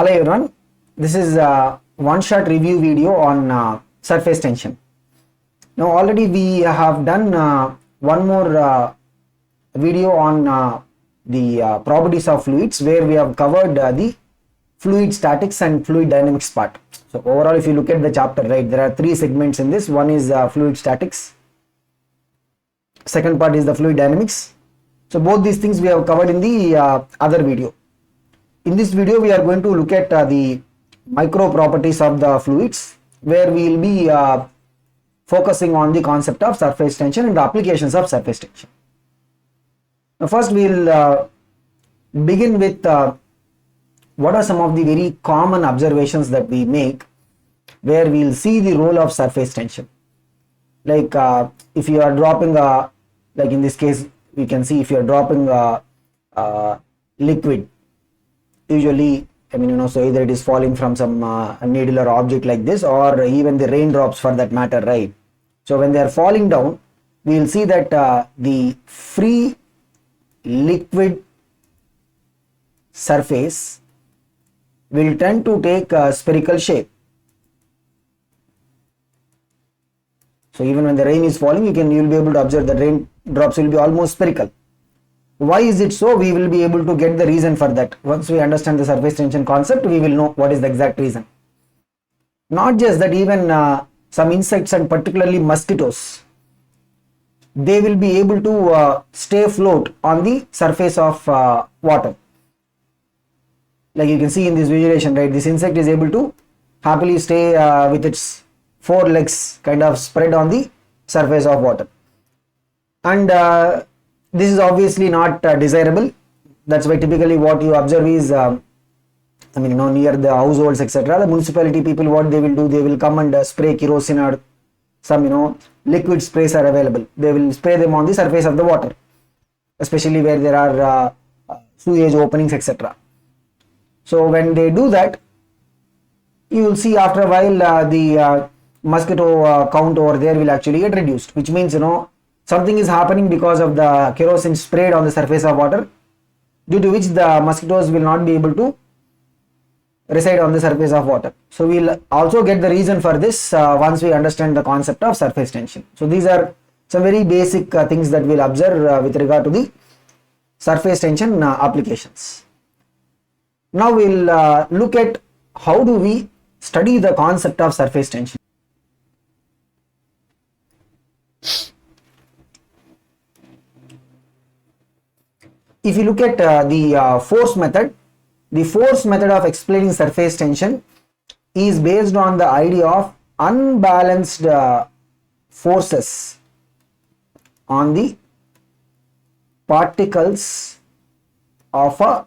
Hello everyone, this is a one-shot review video on surface tension. Now already we have done one more video on the properties of fluids, where we have covered the fluid statics and fluid dynamics part. So overall, if you look at the chapter, right, there are three segments in this. One is fluid statics, second part is the fluid dynamics. So both these things we have covered in the other video. In this video, we are going to look at the micro properties of the fluids, where we will be focusing on the concept of surface tension and the applications of surface tension. Now first we will begin with what are some of the very common observations that we make, where we will see the role of surface tension. Like if you are dropping like in this case, we can see if you are dropping a liquid, usually, so either it is falling from some needle or object like this, or even the raindrops for that matter, right? So when they are falling down, we will see that the free liquid surface will tend to take a spherical shape. So even when the rain is falling, you will be able to observe that raindrops will be almost spherical. Why is it so? We will be able to get the reason for that. Once we understand the surface tension concept, we will know what is the exact reason. Not just that, even some insects and particularly mosquitoes, they will be able to stay afloat on the surface of water. Like you can see in this visualization, right, this insect is able to happily stay with its four legs kind of spread on the surface of water. And this is obviously not desirable. That's why typically what you observe is, near the households, etc., the municipality people, what they will do, they will come and spray kerosene or some, liquid sprays are available. They will spray them on the surface of the water, especially where there are sewage openings, etc. So when they do that, you will see after a while the mosquito count over there will actually get reduced, which means, something is happening because of the kerosene sprayed on the surface of water, due to which the mosquitoes will not be able to reside on the surface of water. So we'll also get the reason for this once we understand the concept of surface tension. So these are some very basic things that we'll observe with regard to the surface tension applications. Now we'll look at how do we study the concept of surface tension. If you look at the force method of explaining surface tension is based on the idea of unbalanced forces on the particles of a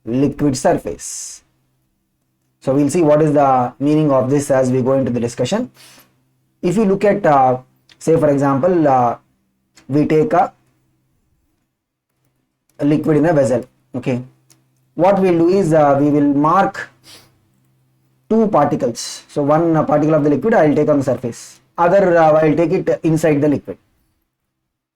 liquid surface. So we'll see what is the meaning of this as we go into the discussion. If you look at, say for example, we take a liquid in a vessel, okay. What we'll do is we will mark two particles. So one particle of the liquid I will take on the surface, other I will take it inside the liquid.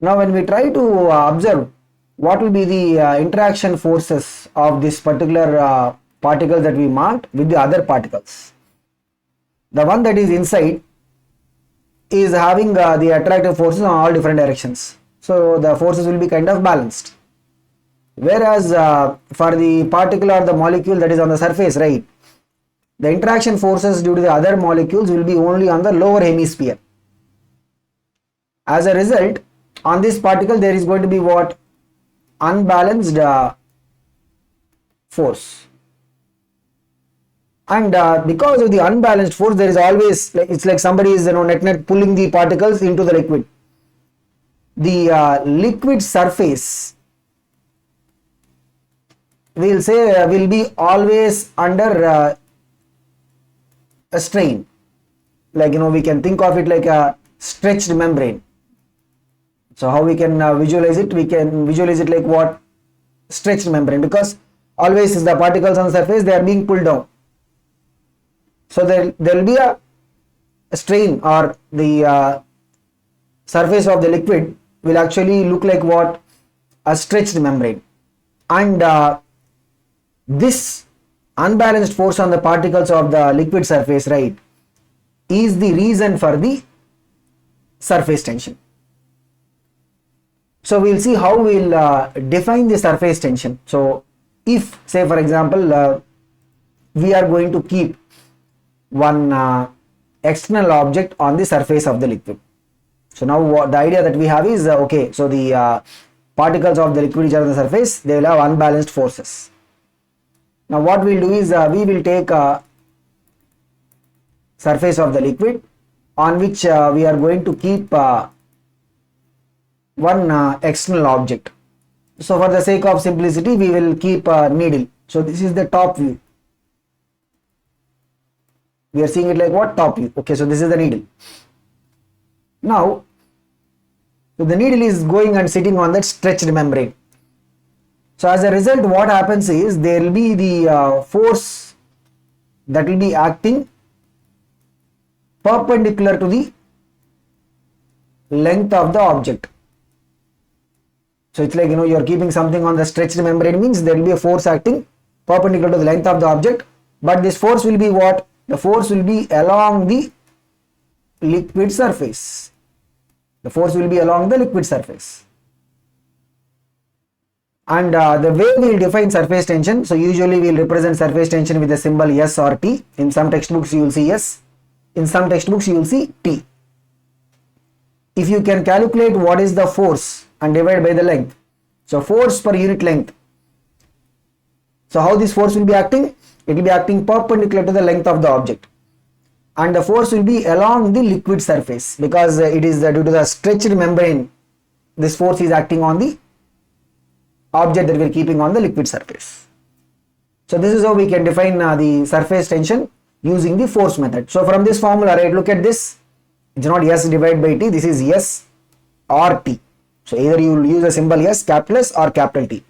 Now when we try to observe what will be the interaction forces of this particular particle that we marked with the other particles, the one that is inside is having the attractive forces on all different directions. So the forces will be kind of balanced. Whereas for the particle or the molecule that is on the surface, right, the interaction forces due to the other molecules will be only on the lower hemisphere. As a result, on this particle there is going to be what? Unbalanced force. And because of the unbalanced force, there is always, it's like somebody is net pulling the particles into the liquid. The liquid surface, we'll say, will be always under a strain. Like, we can think of it like a stretched membrane. So how we can visualize it? We can visualize it like what? Stretched membrane, because always the particles on the surface, they are being pulled down. So there will be a strain, or the surface of the liquid will actually look like what? A stretched membrane. And this unbalanced force on the particles of the liquid surface, right, is the reason for the surface tension. So we'll see how we'll define the surface tension. So if, say for example, we are going to keep one external object on the surface of the liquid. So now the idea that we have is, okay, so the particles of the liquid which are on the surface, they will have unbalanced forces. Now what we'll do is, we will take a surface of the liquid on which we are going to keep one external object. So for the sake of simplicity, we will keep a needle. So this is the top view. We are seeing it like what? Top view. Okay, so this is the needle. Now, so the needle is going and sitting on that stretched membrane. So as a result, what happens is there will be the force that will be acting perpendicular to the length of the object. So it's like, you are keeping something on the stretched membrane, means there will be a force acting perpendicular to the length of the object, but this force will be what? The force will be along the liquid surface. The force will be along the liquid surface. And the way we will define surface tension, so usually we will represent surface tension with the symbol S or T. In some textbooks you will see S, in some textbooks you will see T. If you can calculate what is the force and divide by the length, so force per unit length, so how this force will be acting? It will be acting perpendicular to the length of the object, and the force will be along the liquid surface, because it is due to the stretched membrane, this force is acting on the object that we are keeping on the liquid surface. So this is how we can define the surface tension using the force method. So from this formula, right, look at this, it's not S divided by T, this is S or T. So either you will use a symbol S, capital S, or capital T.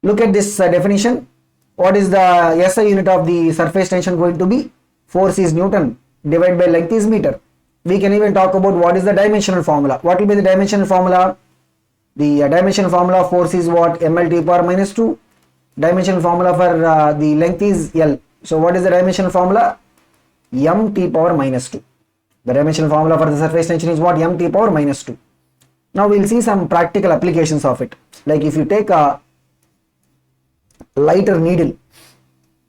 Look at this definition. What is the SI unit of the surface tension going to be? Force is Newton, divided by length is meter. We can even talk about what is the dimensional formula. What will be the dimensional formula? The dimensional formula of force is what? ml t power minus 2. Dimensional formula for the length is L. So what is the dimensional formula? m t power minus 2. The dimensional formula for the surface tension is what? M t power minus 2. Now we will see some practical applications of it. Like if you take a lighter needle,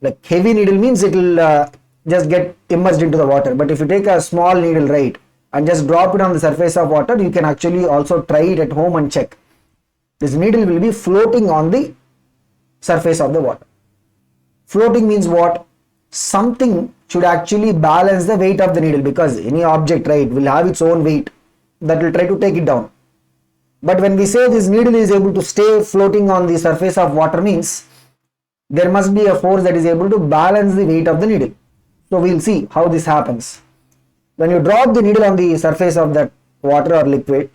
like heavy needle means it will just get immersed into the water. But if you take a small needle, right, and just drop it on the surface of water, you can actually also try it at home and check. This needle will be floating on the surface of the water. Floating means what? Something should actually balance the weight of the needle, because any object, right, will have its own weight that will try to take it down. But when we say this needle is able to stay floating on the surface of water, means there must be a force that is able to balance the weight of the needle. So we'll see how this happens. When you drop the needle on the surface of that water or liquid,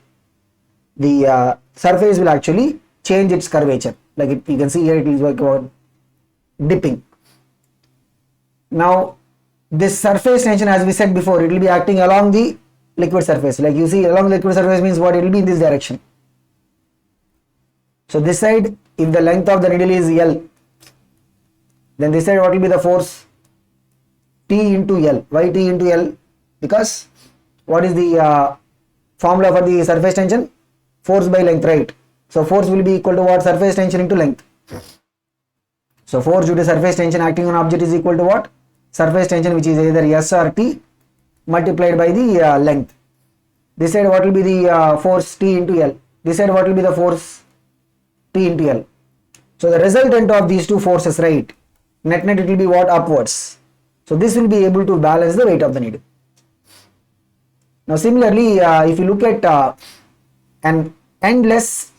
the surface will actually change its curvature. Like you can see here, it is like about dipping. Now this surface tension, as we said before, it will be acting along the liquid surface. Like you see, along the liquid surface means what? It will be in this direction. So this side, if the length of the needle is L, then this side what will be the force? T into L. Why T into L? Because what is the formula for the surface tension? Force by length, right? So force will be equal to what? Surface tension into length. So force due to surface tension acting on object is equal to what? Surface tension, which is either S or T, multiplied by the length. This side what will be the force? T into L. This side what will be the force? T into L. So the resultant of these two forces, right, net it will be what? Upwards. So this will be able to balance the weight of the needle. Now similarly, if you look at an endless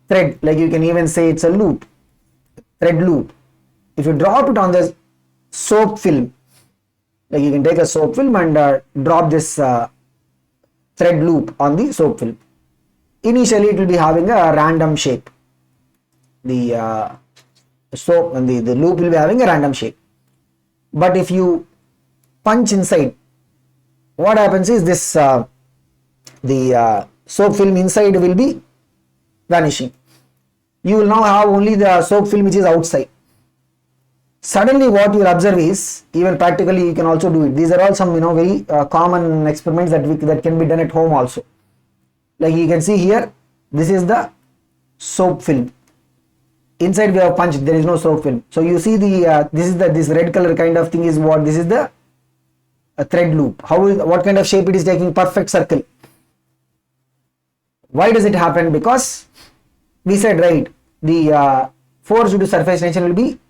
thread, like you can even say it's a loop, thread loop. If you drop it on the soap film, like you can take a soap film and drop this thread loop on the soap film. Initially it will be having a random shape. The soap and the loop will be having a random shape. But if you punch inside, what happens is this the soap film inside will be vanishing. You will now have only the soap film which is outside. Suddenly what you will observe is, even practically you can also do it. These are all some very common experiments that can be done at home also. Like you can see here, this is the soap film. Inside we have punched, there is no soap film. So you see this red color kind of thing is what? This is the thread loop. What kind of shape it is taking? Perfect circle. Why does it happen? Because we said, right, the force due to surface tension will be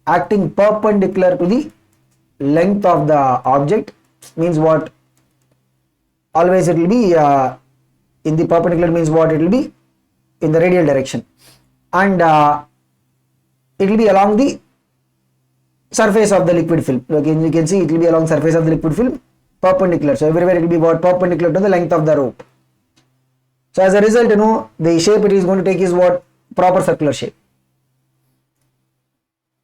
acting perpendicular to the length of the object. Means what? Always it will be in the perpendicular, means what? It will be in the radial direction, and it will be along the surface of the liquid film. Again, you can see it will be along surface of the liquid film, perpendicular. So everywhere it will be what? Perpendicular to the length of the rope. So as a result, the shape it is going to take is what? Proper circular shape.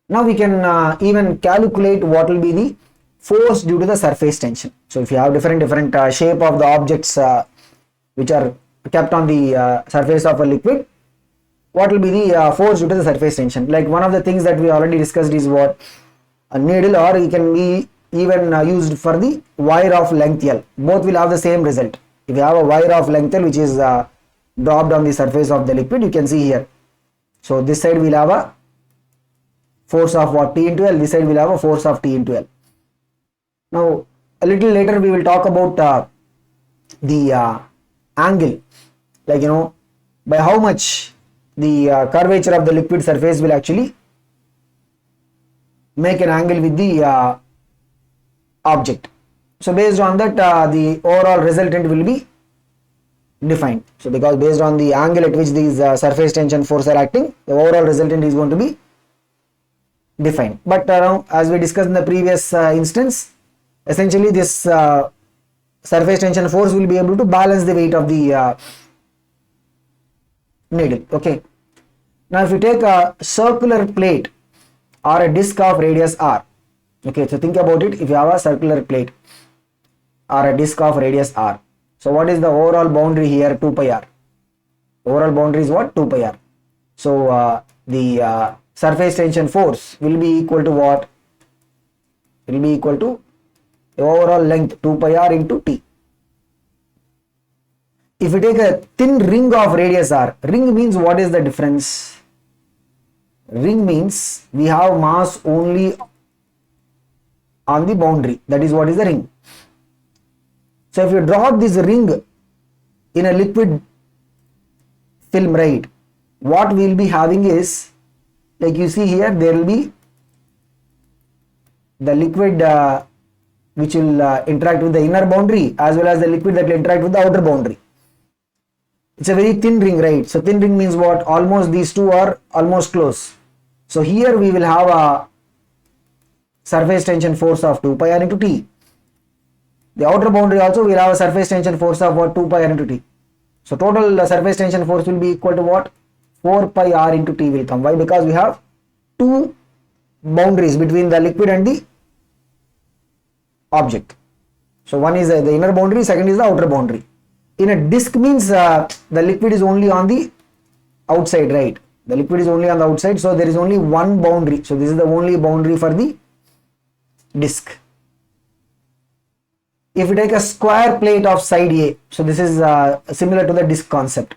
Now we can even calculate what will be the force due to the surface tension. So if you have different shape of the objects which are kept on the surface of a liquid, what will be the force due to the surface tension? Like one of the things that we already discussed is what? A needle, or it can be even used for the wire of length L. Both will have the same result. If you have a wire of length L which is dropped on the surface of the liquid, you can see here. So this side will have a force of what? T into L. This side will have a force of T into L. Now a little later we will talk about the angle, like by how much the curvature of the liquid surface will actually make an angle with the object. So based on that the overall resultant will be defined. So because based on the angle at which these surface tension force are acting, the overall resultant is going to be defined. But as we discussed in the previous instance, essentially this surface tension force will be able to balance the weight of the needle. Okay. Now if you take a circular plate or a disc of radius r, okay, so think about it. If you have a circular plate or a disc of radius r, so what is the overall boundary here? 2 pi r. Overall boundary is what? 2 pi r. So the surface tension force will be equal to what? It will be equal to the overall length 2 pi r into t. If you take a thin ring of radius r, ring means what is the difference? Ring means we have mass only on the boundary. That is what is the ring. So if you drop this ring in a liquid film, right, what we will be having is, like you see here, there will be the liquid which will interact with the inner boundary, as well as the liquid that will interact with the outer boundary. It's a very thin ring, right? So thin ring means what? Almost these two are almost close. So here we will have a surface tension force of 2 pi r into t. The outer boundary also will have a surface tension force of what? 2 pi r into t. So total surface tension force will be equal to what? 4 pi r into t will come. Why? Because we have two boundaries between the liquid and the object. So one is the inner boundary, second is the outer boundary. In a disc means the liquid is only on the outside, right? The liquid is only on the outside, so there is only one boundary. So this is the only boundary for the disc. If you take a square plate of side A, so this is similar to the disc concept.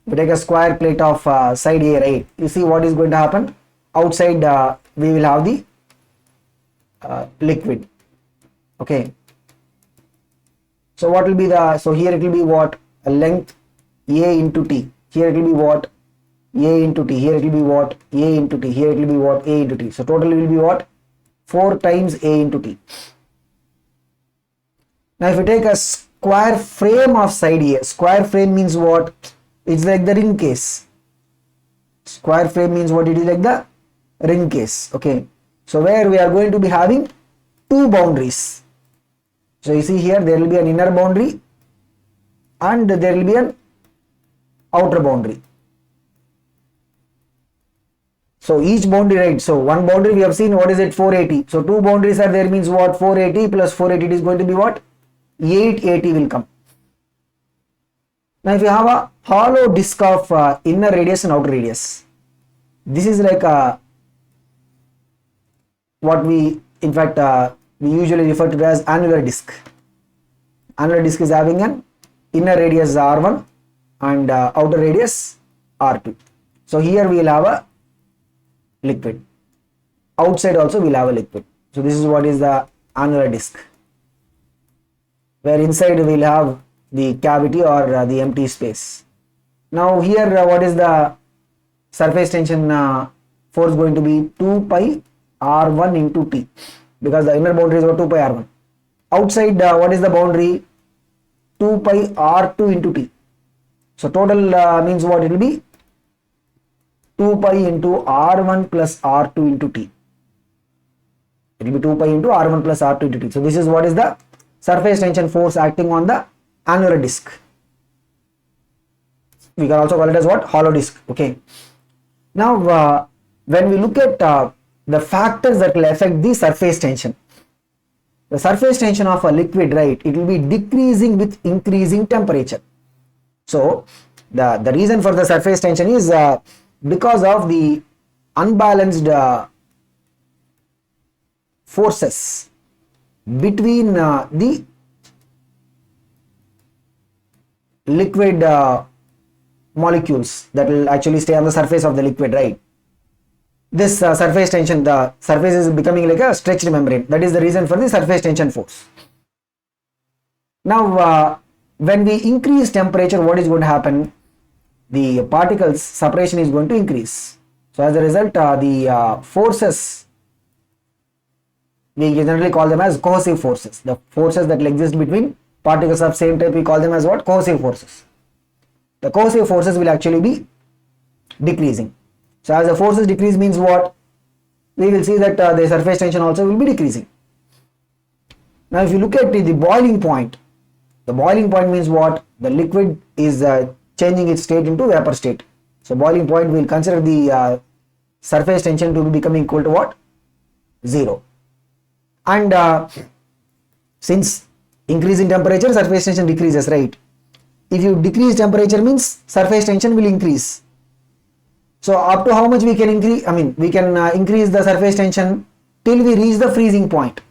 If you take a square plate of side A, right, you see what is going to happen. Outside we will have the liquid. Okay. So what will be so here it will be what? A length A into T. Here it will be what? A into T. Here it will be what? A into T. Here it will be what? A into T. So total will be what? 4 times A into T. Now if you take a square frame of side A, square frame means what? It's like the ring case. Square frame means what? It is like the ring case. Okay. So where we are going to be having two boundaries. So you see here there will be an inner boundary and there will be an outer boundary. So each boundary, right? So one boundary we have seen, what is it? 480. So two boundaries are there, means what? 480 plus 480 is going to be what? 880 will come. Now if you have a hollow disc of inner radius and outer radius, this is like a what we in fact we usually refer to it as annular disk. Annular disk is having an inner radius R1 and outer radius R2. So here we will have a liquid. Outside also we will have a liquid. So this is what is the annular disk, where inside we will have the cavity or the empty space. Now here what is the surface tension force going to be? 2 pi R1 into T, because the inner boundary is about 2 pi R1. Outside what is the boundary? 2 pi R2 into T. So total means what it will be? 2 pi into R1 plus R2 into T. It will be 2 pi into R1 plus R2 into T. So this is what is the surface tension force acting on the annular disk. We can also call it as what? Hollow disk. Okay. Now when we look at the factors that will affect the surface tension, the surface tension of a liquid, right, it will be decreasing with increasing temperature. So the reason for the surface tension is because of the unbalanced forces between the liquid molecules that will actually stay on the surface of the liquid, right? This surface tension, the surface is becoming like a stretched membrane. That is the reason for the surface tension force. Now when we increase temperature, what is going to happen? The particles separation is going to increase. So as a result, the forces, we generally call them as cohesive forces. The forces that will exist between particles of same type, we call them as what? Cohesive forces. The cohesive forces will actually be decreasing. So as the forces decrease means what? We will see that the surface tension also will be decreasing. Now if you look at the boiling point, the boiling point means what? The liquid is changing its state into vapor state. So boiling point, we will consider the surface tension to be becoming equal to what? 0. And since increase in temperature, surface tension decreases, right? If you decrease temperature means surface tension will increase. So up to how much we can increase? I mean, we can increase the surface tension till we reach the freezing point.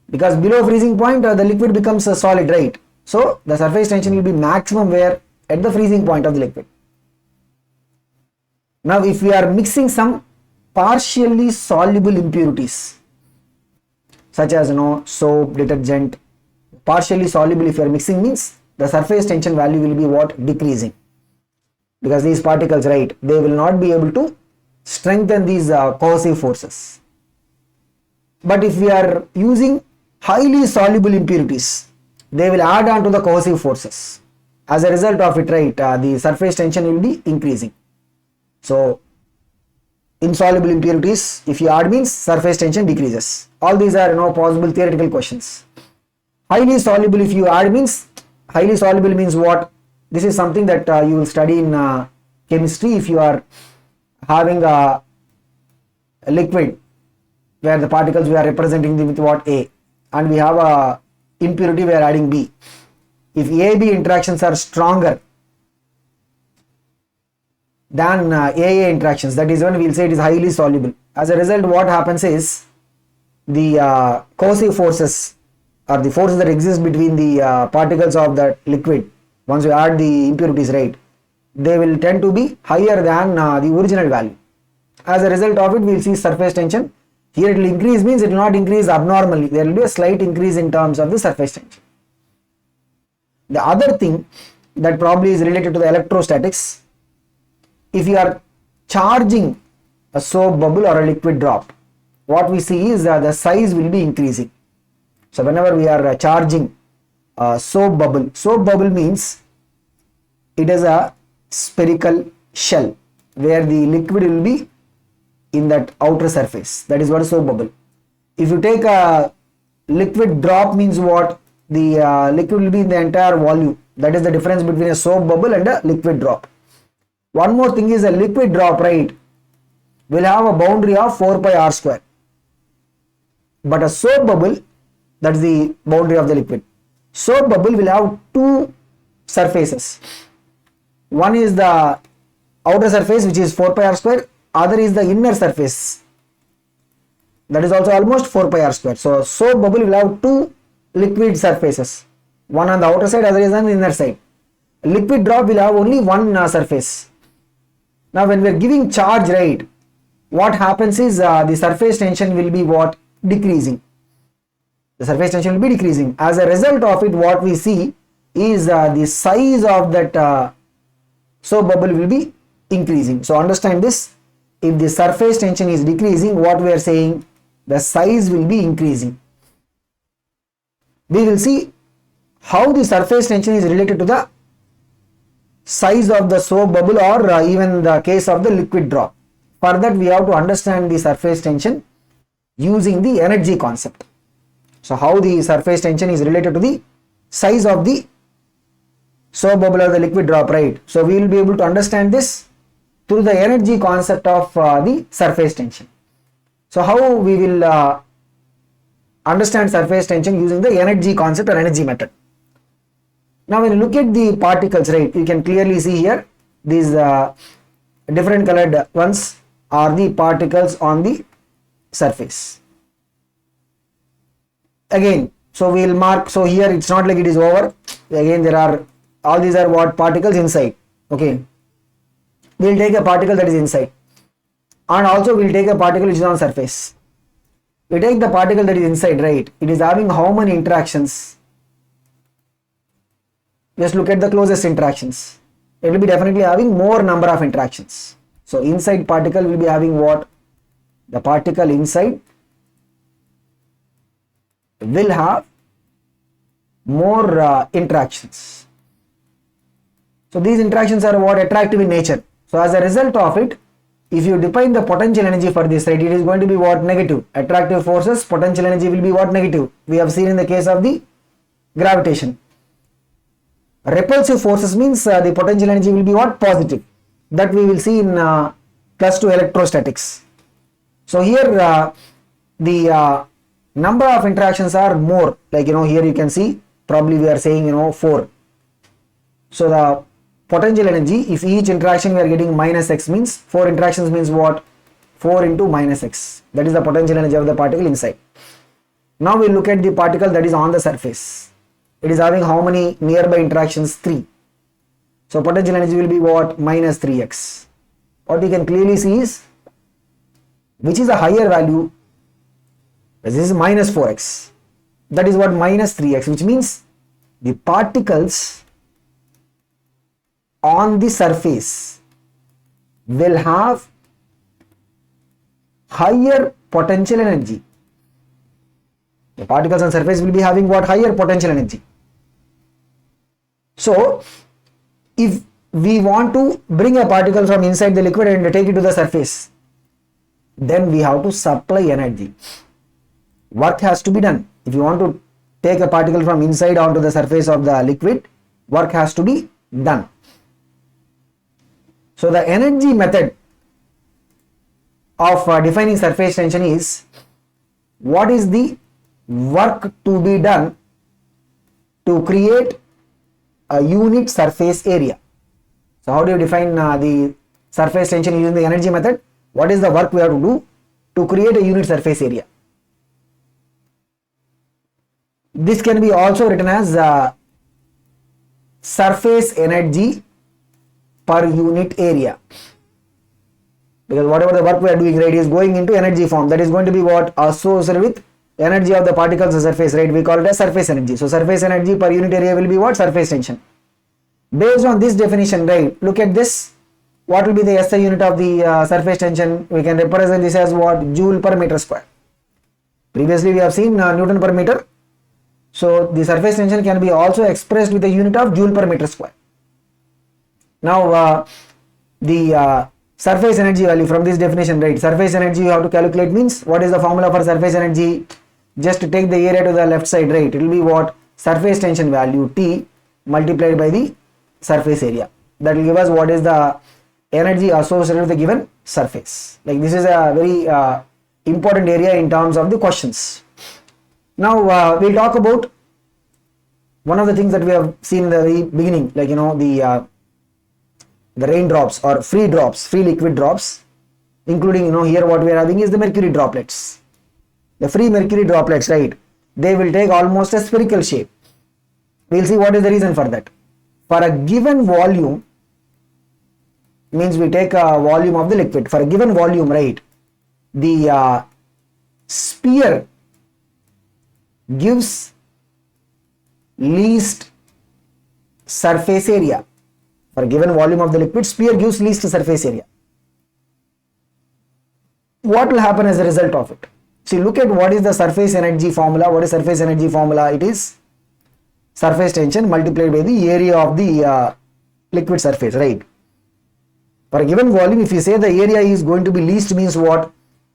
Because below freezing point, the liquid becomes a solid, right? So the surface tension will be maximum where? At the freezing point of the liquid. Now if we are mixing some partially soluble impurities, such as soap, detergent, partially soluble, if you are mixing means the surface tension value will be what? Decreasing. Because these particles, right, they will not be able to strengthen these cohesive forces. But if we are using highly soluble impurities, they will add on to the cohesive forces. As a result of it, right, the surface tension will be increasing. So insoluble impurities, if you add means surface tension decreases. All these are possible theoretical questions. Highly soluble, if you add means, highly soluble means what? This is something that you will study in chemistry. If you are having a liquid where the particles we are representing them with what? A, and we have a impurity we are adding B. If A-B interactions are stronger than AA interactions, that is when we will say it is highly soluble. As a result, what happens is the cohesive forces or the forces that exist between the particles of that liquid, once we add the impurities, right, they will tend to be higher than the original value. As a result of it, we will see surface tension. Here it will increase means it will not increase abnormally. There will be a slight increase in terms of the surface tension. The other thing that probably is related to the electrostatics, if you are charging a soap bubble or a liquid drop, what we see is the size will be increasing. So whenever we are charging a soap bubble means it is a spherical shell where the liquid will be in that outer surface. That is what a soap bubble. If you take a liquid drop means what? The liquid will be in the entire volume. That is the difference between a soap bubble and a liquid drop. One more thing is a liquid drop, right, will have a boundary of 4 pi r square. But a soap bubble, that is the boundary of the liquid. Soap bubble will have two surfaces. One is the outer surface, which is 4 pi r square. Other is the inner surface. that is also almost 4 pi r square. So soap bubble will have two liquid surfaces, one on the outer side, other is on the inner side. Liquid drop will have only one surface. Now when we are giving charge, right, what happens is the surface tension will be what? Decreasing. The surface tension will be decreasing. As a result of it, what we see is the size of that soap bubble will be increasing. So understand this, if the surface tension is decreasing, what we are saying, the size will be increasing. We will see how the surface tension is related to the size of the soap bubble, or even the case of the liquid drop. For that we have to understand the surface tension using the energy concept. So how the surface tension is related to the size of the soap bubble or the liquid drop, right? So we will be able to understand this through the energy concept of the surface tension. So how we will understand surface tension using the energy concept or energy method. Now when you look at the particles, right, you can clearly see here these different colored ones are the particles on the surface. Again, so we will mark, so here it's not like it is over. Again, there are, all these are what? Particles inside. Okay, we will take a particle that is inside, and also we will take a particle which is on surface. We take the particle that is inside, right, it is having how many interactions? Just look at the closest interactions. It will be definitely having more number of interactions. So inside particle will be having what? The particle inside will have more interactions. So these interactions are what? Attractive in nature. So as a result of it, if you define the potential energy for this, right, it is going to be what? Negative. Attractive forces, potential energy will be what? Negative. We have seen in the case of the gravitation. Repulsive forces means the potential energy will be what? Positive. That we will see in plus 2 electrostatics. So here the number of interactions are more, like here you can see, probably we are saying 4. So the potential energy, if each interaction we are getting minus x, means 4 interactions means what? 4 into minus x. That is the potential energy of the particle inside. Now we look at the particle that is on the surface. It is having how many nearby interactions? 3. So potential energy will be what? Minus 3x. What you can clearly see is, which is a higher value? This is minus 4x. That is what? Minus 3x, which means the particles on the surface will have higher potential energy. The particles on surface will be having what? Higher potential energy. So if we want to bring a particle from inside the liquid and take it to the surface, then we have to supply energy. Work has to be done. If you want to take a particle from inside onto the surface of the liquid, work has to be done. So the energy method of defining surface tension is, what is the work to be done to create a unit surface area. So how do you define the surface tension using the energy method? What is the work we have to do to create a unit surface area? This can be also written as surface energy per unit area, because whatever the work we are doing, right, is going into energy form. That is going to be what? Associated with energy of the particles on the surface, right? We call it as surface energy. So surface energy per unit area will be what? Surface tension. Based on this definition, right, look at this. What will be the SI unit of the surface tension? We can represent this as what? Joule per meter square. Previously we have seen Newton per meter. So the surface tension can be also expressed with the unit of Joule per meter square. Now the surface energy value from this definition, right? Surface energy you have to calculate means, what is the formula for surface energy? Just take the area to the left side, right? It will be what? Surface tension value T multiplied by the surface area. That will give us what is the energy associated with the given surface. Like, this is a very important area in terms of the questions. Now we'll talk about one of the things that we have seen in the very beginning, like the raindrops or free drops, free liquid drops, including here what we are having is the mercury droplets. the free mercury droplets, right, they will take almost a spherical shape. We'll see what is the reason for that. For a given volume, means we take a volume of the liquid. For a given volume, right, the sphere gives least surface area. For a given volume of the liquid, sphere gives least surface area. What will happen as a result of it? See, look at what is the surface energy formula. What is surface energy formula? It is surface tension multiplied by the area of the liquid surface, right? For a given volume, if you say the area is going to be least, means what?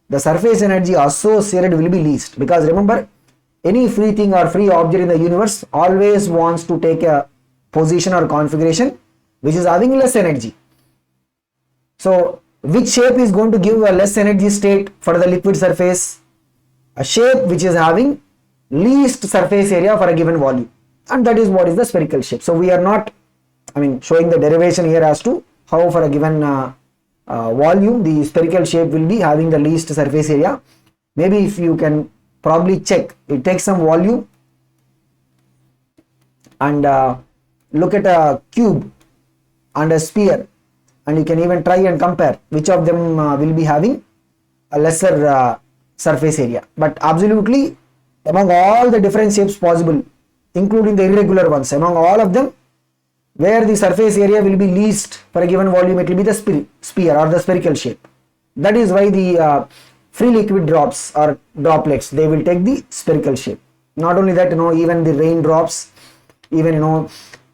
The surface energy associated will be least, because remember, any free thing or free object in the universe always wants to take a position or configuration which is having less energy. So which shape is going to give a less energy state for the liquid surface? A shape which is having least surface area for a given volume, and that is what is the spherical shape. So we are not, showing the derivation here as to how for a given volume the spherical shape will be having the least surface area. Maybe if you can probably check, it takes some volume and look at a cube and a sphere, and you can even try and compare which of them will be having a lesser surface area. But absolutely, among all the different shapes possible, including the irregular ones, among all of them, where the surface area will be least for a given volume, it will be the sphere or the spherical shape. That is why the free liquid drops or droplets, they will take the spherical shape. Not only that, even the raindrops, even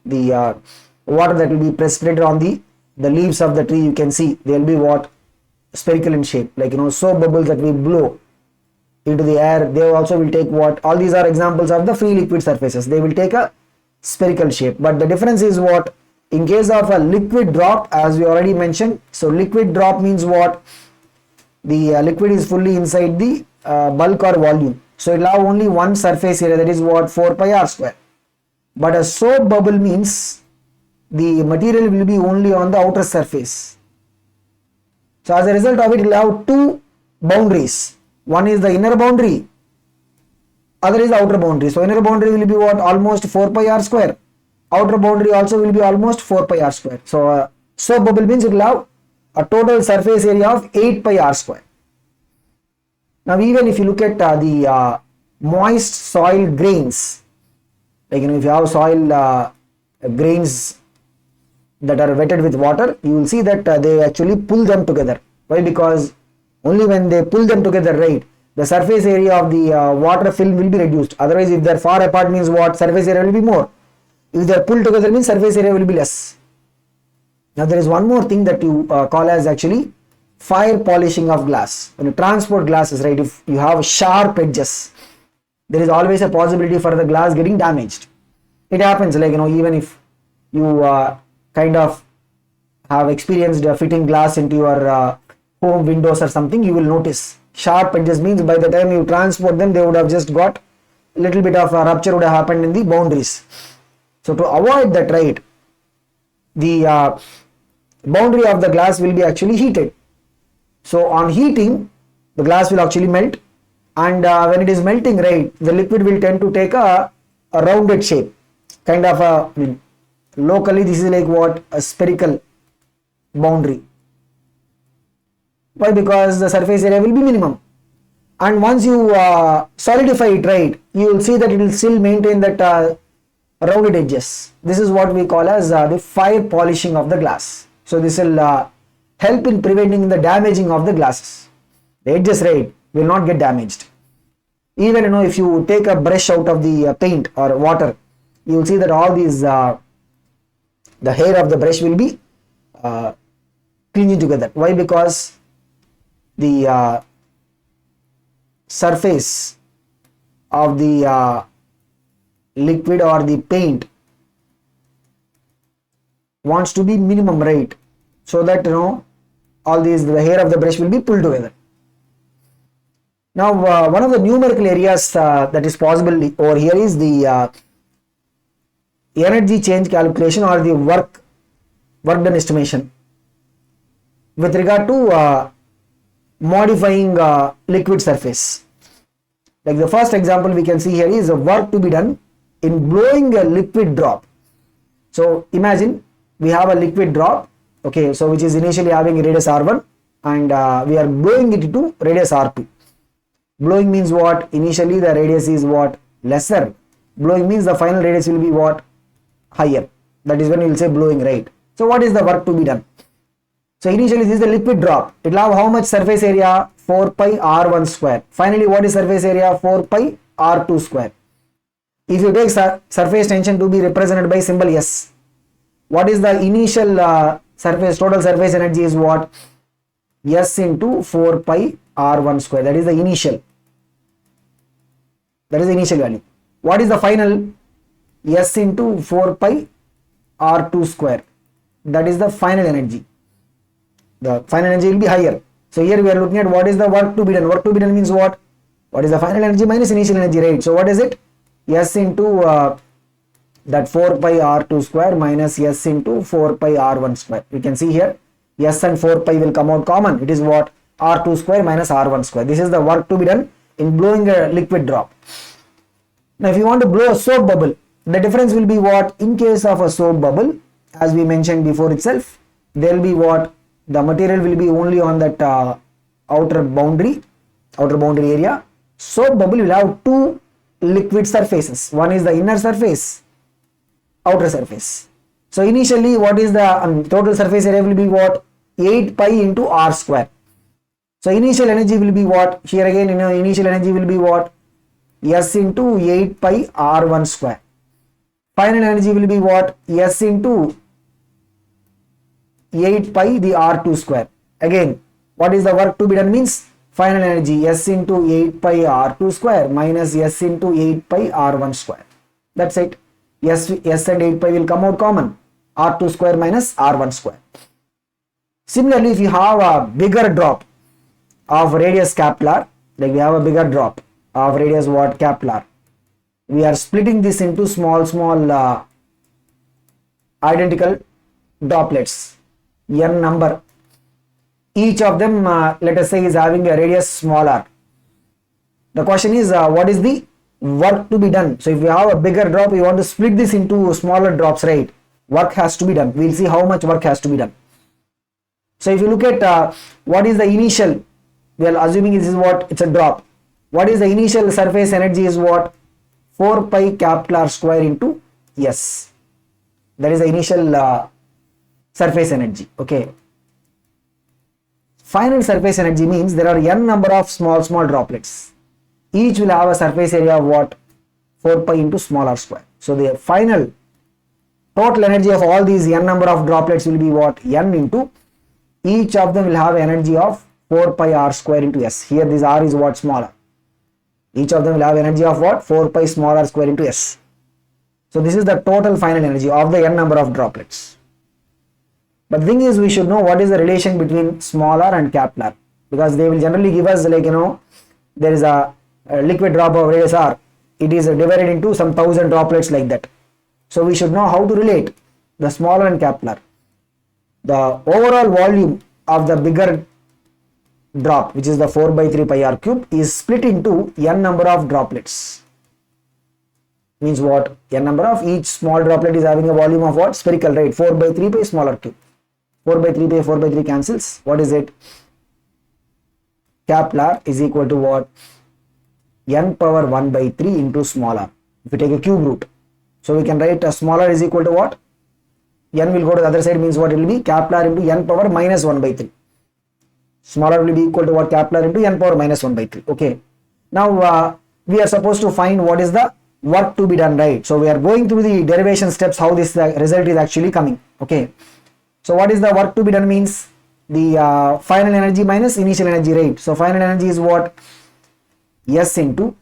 the water that will be precipitated on the leaves of the tree, you can see they will be what? Spherical in shape. Like soap bubbles that we blow into the air, they also will take what? All these are examples of the free liquid surfaces. They will take a spherical shape. But the difference is what? In case of a liquid drop, as we already mentioned, so liquid drop means what? The liquid is fully inside the bulk or volume, so it will have only one surface area, that is what? 4 pi r square. But a soap bubble means the material will be only on the outer surface. So as a result of it will have two boundaries. One is the inner boundary, other is the outer boundary. So inner boundary will be what? Almost 4 pi r square. Outer boundary also will be almost 4 pi r square. So soap bubble means it will have a total surface area of 8 pi r square. Now even if you look at the moist soil grains, like if you have soil grains that are wetted with water, you will see that they actually pull them together. Why? Because only when they pull them together, right, the surface area of the water film will be reduced. Otherwise, if they are far apart, means what? Surface area will be more. If they are pulled together, means surface area will be less. Now there is one more thing that you call as actually fire polishing of glass. When you transport glasses, right, if you have sharp edges, there is always a possibility for the glass getting damaged. It happens, like even if you kind of have experienced fitting glass into your home windows or something, you will notice sharp edges. Means by the time you transport them, they would have just got a little bit of a rupture would have happened in the boundaries. So to avoid that, right, the boundary of the glass will be actually heated. So on heating, the glass will actually melt, and when it is melting, right, the liquid will tend to take a rounded shape, kind of a, locally this is like what? A spherical boundary. Why? Because the surface area will be minimum, and once you solidify it, right, you will see that it will still maintain that rounded edges. This is what we call as the fire polishing of the glass. So this will help in preventing the damaging of the glasses. The edges, right, will not get damaged. Even if you take a brush out of the paint or water, you will see that all these the hair of the brush will be clinging together. Why? Because the surface of the liquid or the paint wants to be minimum, right, so that all these, the hair of the brush will be pulled together. Now one of the numerical areas that is possible over here is the energy change calculation or the work done estimation with regard to modifying liquid surface. Like the first example we can see here is a work to be done in blowing a liquid drop. So imagine we have a liquid drop, okay, so which is initially having a radius r1 and we are blowing it to radius r2. Blowing means what? Initially the radius is what? Lesser. Blowing means the final radius will be what? Higher. That is when you will say blowing, right? So what is the work to be done? So initially this is the liquid drop. It will have how much surface area? 4 pi r1 square. Finally what is surface area? 4 pi r2 square. If you take surface tension to be represented by symbol S, what is the initial total surface energy is what? S into 4 pi r1 square. That is the initial. That is the initial value. What is the final? S into 4 pi r2 square. That is the final energy. The final energy will be higher. So here we are looking at what is the work to be done. Work to be done means what? What is the final energy minus initial energy, right? So what is it? S into that 4 pi r2 square minus S into 4 pi r1 square. We can see here S and 4 pi will come out common. It is what? R2 square minus R1 square. This is the work to be done in blowing a liquid drop. Now if you want to blow a soap bubble, the difference will be what? In case of a soap bubble, as we mentioned before itself, there will be what? The material will be only on that outer boundary area. Soap bubble will have two liquid surfaces. One is the inner surface, outer surface. So initially what is the total surface area will be what? 8 pi into r square. So initial energy will be what? Here again initial energy will be what? S into 8 pi r1 square. Final energy will be what? S into 8 pi the r2 square. Again, what is the work to be done means final energy S into 8 pi r2 square minus S into 8 pi r1 square. That's it. S and 8 pi will come out common. R2 square minus R1 square. Similarly, if you have a bigger drop of radius capillary, like we have a bigger drop of radius what? Capillary. We are splitting this into small identical droplets, n number. Each of them let us say is having a radius smaller. The question is what is the work to be done? So if you have a bigger drop, you want to split this into smaller drops, right? Work has to be done. We'll see how much work has to be done. So if you look at what is the initial, we are assuming this is what? It's a drop. What is the initial surface energy is what? 4 pi capillary square into S. That is the initial surface energy. Okay. Final surface energy means there are n number of small droplets. Each will have a surface area of what? 4 pi into small r square. So the final total energy of all these n number of droplets will be what? N into each of them will have energy of 4 pi r square into S. Here this r is what? Smaller. Each of them will have energy of what? 4 pi small r square into S. So this is the total final energy of the n number of droplets. But the thing is, we should know what is the relation between small r and capillary, because they will generally give us like there is a liquid drop of radius r. It is divided into some 1000 droplets like that. So we should know how to relate the smaller and capillary. The overall volume of the bigger drop, which is the 4 by 3 pi r cube, is split into n number of droplets. Means what? N number of each small droplet is having a volume of what? Spherical, right? 4 by 3 pi smaller cube. 4 by 3 pi 4 by 3 cancels. What is it? Capillary is equal to what? N power 1 by 3 into smaller. If you take a cube root, so we can write a smaller is equal to what? N will go to the other side, means what it will be? Capillary into n power minus 1 by 3. Smaller will be equal to what? Capillary into n power minus 1 by 3. Okay. Now we are supposed to find what is the work to be done, right? So we are going through the derivation steps, how this result is actually coming. Okay. So what is the work to be done means the final energy minus initial energy, right? So final energy is what? S into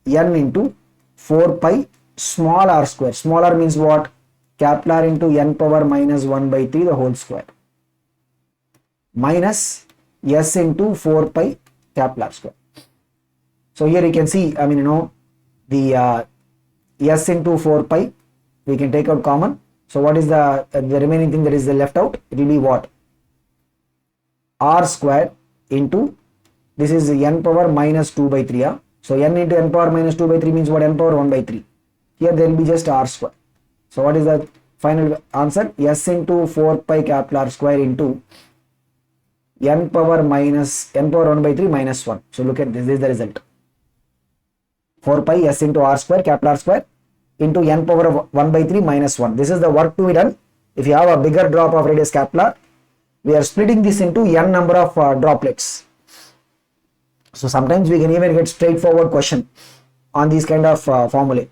n into 4 pi small r square. Small r means what? Capillary into n power minus 1 by 3 the whole square. Minus S into 4 pi capillary square. So here you can see, the S into 4 pi, we can take out common. So what is the remaining thing that is left out? It will be what? R square into This is n power minus 2 by 3. So n into n power minus 2 by 3 means what? N power 1 by 3. Here there will be just r square. So what is the final answer? S into 4 pi capital R square into n power 1 by 3 minus 1. So look at this is the result. 4 pi s into r square capital R square into n power of 1 by 3 minus 1. This is the work to be done. If you have a bigger drop of radius capital R, we are splitting this into n number of droplets. So sometimes we can even get straightforward question on these kind of formulae.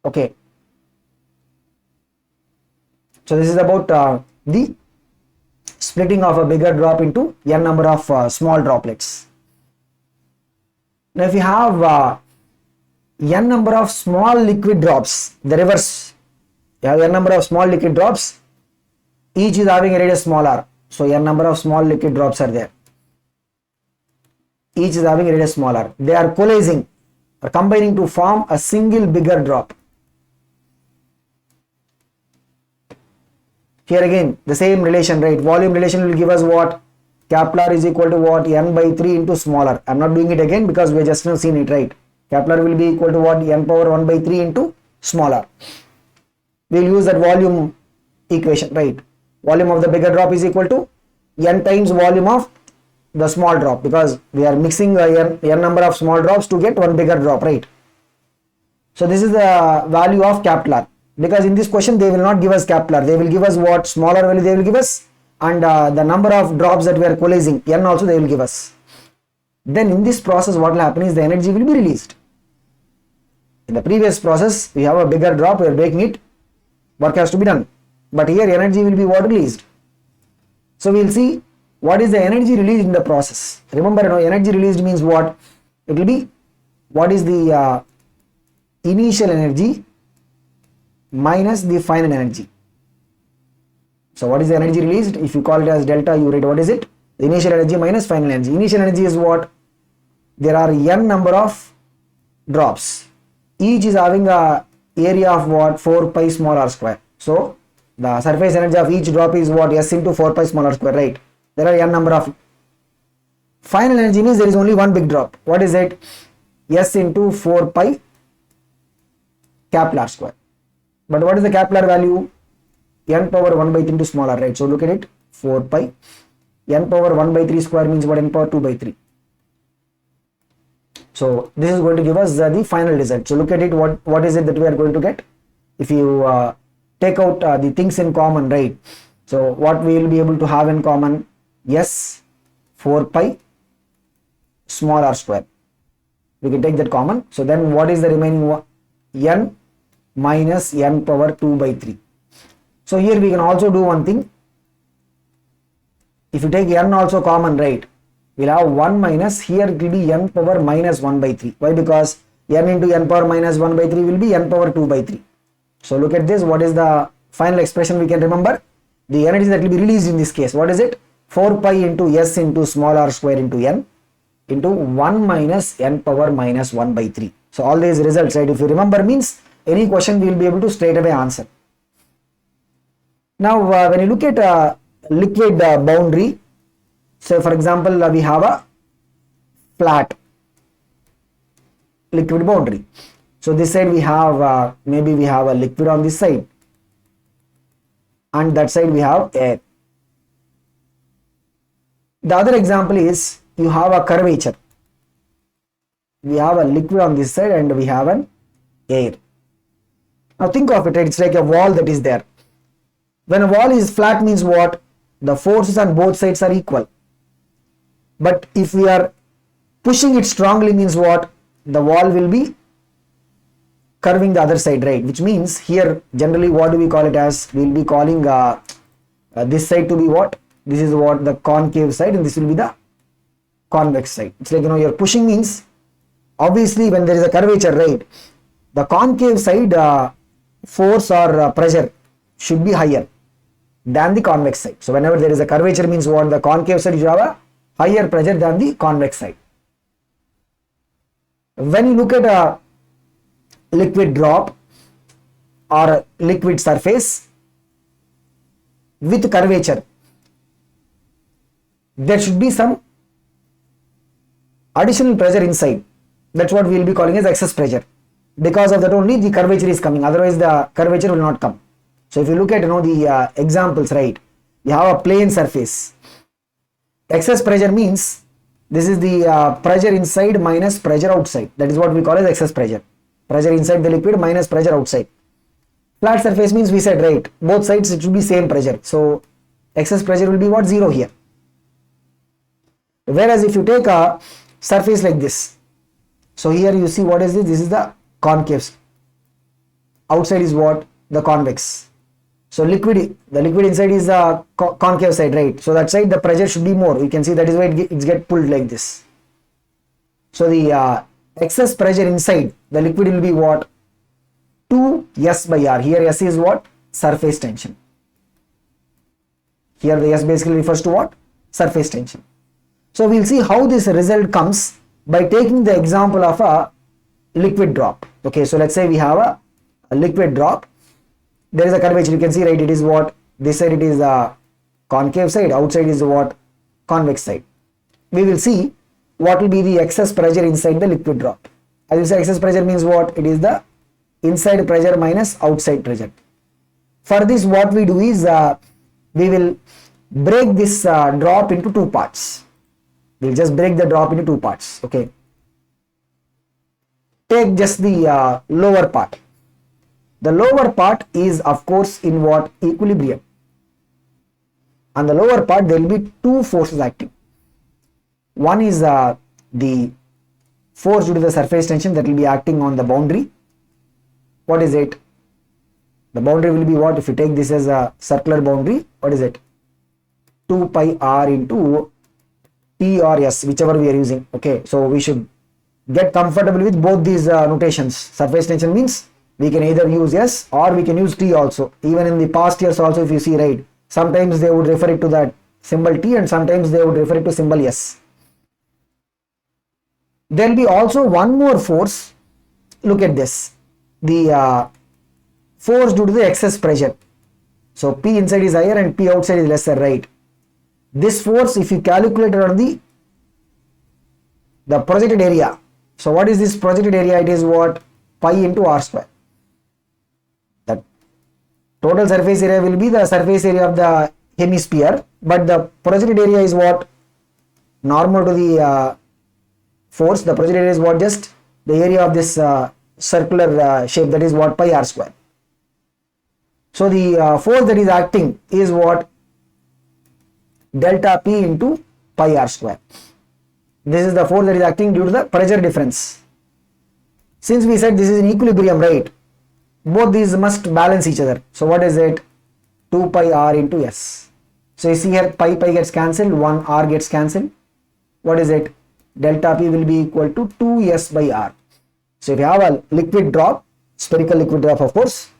Okay. So this is about the splitting of a bigger drop into n number of small droplets. Now if you have n number of small liquid drops, the reverse, you have n number of small liquid drops, each is having a radius small r. So n number of small liquid drops are there. Each is having a radius small r. They are coalescing or combining to form a single bigger drop. Here again the same relation, right? Volume relation will give us what? Capital R is equal to what? N by 3 into smaller. I am not doing it again because we just now seen it, right? Capital R will be equal to what? N power 1 by 3 into smaller. We will use that volume equation, right? Volume of the bigger drop is equal to n times volume of the small drop, because we are mixing n number of small drops to get one bigger drop, right? So this is the value of capital R, because in this question they will not give us capital R, they will give us what? Smaller value they will give us, and the number of drops that we are coalescing, n also they will give us. Then in this process what will happen is the energy will be released. In the previous process we have a bigger drop, we are breaking it, work has to be done, but here energy will be what? Released. So we will see what is the energy released in the process. Remember, energy released means what? It will be what is the initial energy minus the final energy. So what is the energy released? If you call it as delta, you write what is it? The initial energy minus final energy. Initial energy is what? There are n number of drops. Each is having a area of what? 4 pi small r square. So the surface energy of each drop is what? S into 4 pi small r square, right? There are n number of. Final energy means there is only one big drop. What is it? S into 4 pi capital R square. But what is the capital R value? N power 1 by 3 into small r, right? So look at it, 4 pi. N power 1 by 3 square means what? N power 2 by 3. So this is going to give us the final result. So look at it, what is it that we are going to get? If you take out the things in common, right? So what we will be able to have in common? S 4 pi small r square. We can take that common. So then what is the remaining one? N minus n power 2 by 3. So here we can also do one thing. If you take n also common, right, we'll have 1 minus, here it will be n power minus 1 by 3. Why? Because n into n power minus 1 by 3 will be n power 2 by 3. So look at this, what is the final expression we can remember? The energy that will be released in this case, what is it? 4 pi into s into small r square into n into 1 minus n power minus 1 by 3. So all these results, right, if you remember, means any question we will be able to straight away answer. Now when you look at liquid boundary, so for example we have a flat liquid boundary. So this side we have maybe we have a liquid on this side, and that side we have air. The other example is you have a curvature. We have a liquid on this side and we have an air. Now think of it, it's like a wall that is there. When a wall is flat means what? The forces on both sides are equal. But if we are pushing it strongly means what? The wall will be curving the other side, right? Which means here generally what do we call it as? We will be calling this side to be what? This is what? The concave side, and this will be the convex side. It's like, you're pushing means obviously when there is a curvature, right, the concave side force or pressure should be higher than the convex side. So whenever there is a curvature means what? The concave side you have a higher pressure than the convex side. When you look at a liquid drop or a liquid surface with curvature, there should be some additional pressure inside. That's what we will be calling as excess pressure. Because of that only the curvature is coming, otherwise the curvature will not come. So if you look at the examples, right, you have a plane surface. Excess pressure means this is the pressure inside minus pressure outside. That is what we call as excess pressure. Pressure inside the liquid minus pressure outside. Flat surface means we said, right, both sides it should be same pressure. So excess pressure will be what? 0 here. Whereas if you take a surface like this, so here you see what is this? This is the concave. Outside is what? The convex. So the liquid inside is the concave side, right? So that side the pressure should be more. You can see that is why it gets pulled like this. So the excess pressure inside the liquid will be what? 2S by R. Here S is what? Surface tension. Here the S basically refers to what? Surface tension. So we'll see how this result comes by taking the example of a liquid drop. Okay, so let's say we have a liquid drop. There is a curvature, you can see, right, it is what? This side it is the concave side, outside is what? Convex side. We will see what will be the excess pressure inside the liquid drop. As you say, excess pressure means what? It is the inside pressure minus outside pressure. For this what we do is we will break this drop into two parts. We'll just break the drop into two parts. Okay. Take just the lower part. The lower part is of course in what? Equilibrium. On the lower part there will be two forces acting. One is the force due to the surface tension that will be acting on the boundary. What is it? The boundary will be what? If you take this as a circular boundary, what is it? 2 pi r into P or S, whichever we are using. Okay, so we should get comfortable with both these notations. Surface tension means we can either use S or we can use T also. Even in the past years also, if you see, right, sometimes they would refer it to that symbol T and sometimes they would refer it to symbol S. There will be also one more force. Look at this. The force due to the excess pressure. So P inside is higher and P outside is lesser, right? This force, if you calculate it on the projected area. So what is this projected area? It is what? Pi into r square. The total surface area will be the surface area of the hemisphere, but the projected area is what? Normal to the force. The projected area is what? Just the area of this circular shape, that is what? Pi r square. So the force that is acting is what? Delta P into pi r square. This is the force that is acting due to the pressure difference. Since we said this is in equilibrium, right, both these must balance each other. So what is it? 2 pi r into S. So you see here pi gets cancelled, 1 r gets cancelled. What is it? Delta P will be equal to 2S by R. So if you have a liquid drop, spherical liquid drop of course,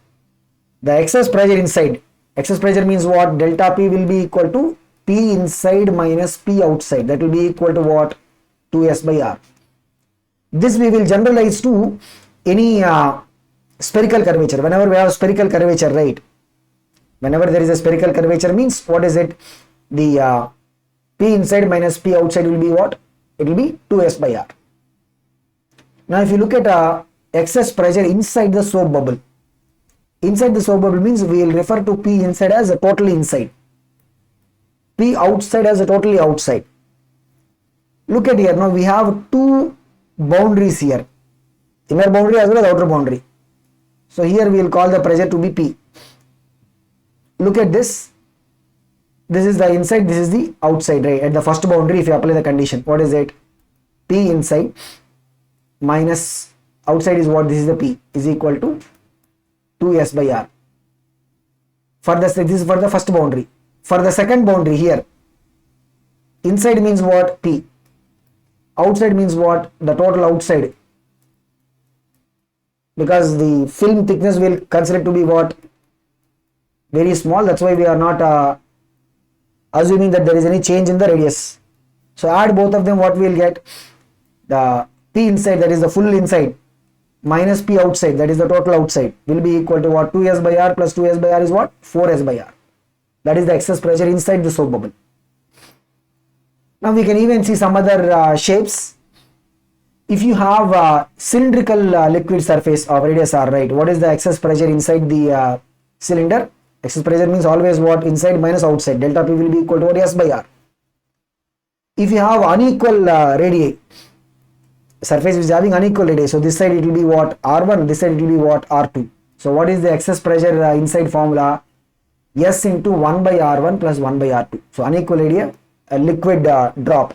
the excess pressure inside, excess pressure means what? Delta P will be equal to P inside minus P outside. That will be equal to what? 2S by R. This we will generalize to any spherical curvature. Whenever we have spherical curvature, right? Whenever there is a spherical curvature means what is it? The P inside minus P outside will be what? It will be 2S by R. Now if you look at excess pressure inside the soap bubble. Inside the soap bubble means we will refer to P inside as a totally inside. P outside as a totally outside. Look at here, now we have two boundaries here. Inner boundary as well as outer boundary. So here we will call the pressure to be P. Look at this. This is the inside, this is the outside, right? At the first boundary, if you apply the condition, what is it? P inside minus outside is what? This is the P is equal to 2S by R. This is for the first boundary. For the second boundary here, inside means what? P. Outside means what? The total outside. Because the film thickness will consider to be what? Very small. That's why we are not assuming that there is any change in the radius. So add both of them, what we will get? The P inside, that is the full inside, minus P outside, that is the total outside, will be equal to what? 2S by R plus 2S by R is what? 4S by R. That is the excess pressure inside the soap bubble. Now we can even see some other shapes. if you have a cylindrical liquid surface of radius r, right, what is the excess pressure inside the cylinder? Excess pressure means always what? Inside minus outside. Delta P will be equal to what? S by R. If you have unequal radii, surface which is having unequal radii, so this side it will be what? R1, this side it will be what? R2. So what is the excess pressure inside formula? S into 1 by R1 plus 1 by R2. So unequal radii, a liquid drop.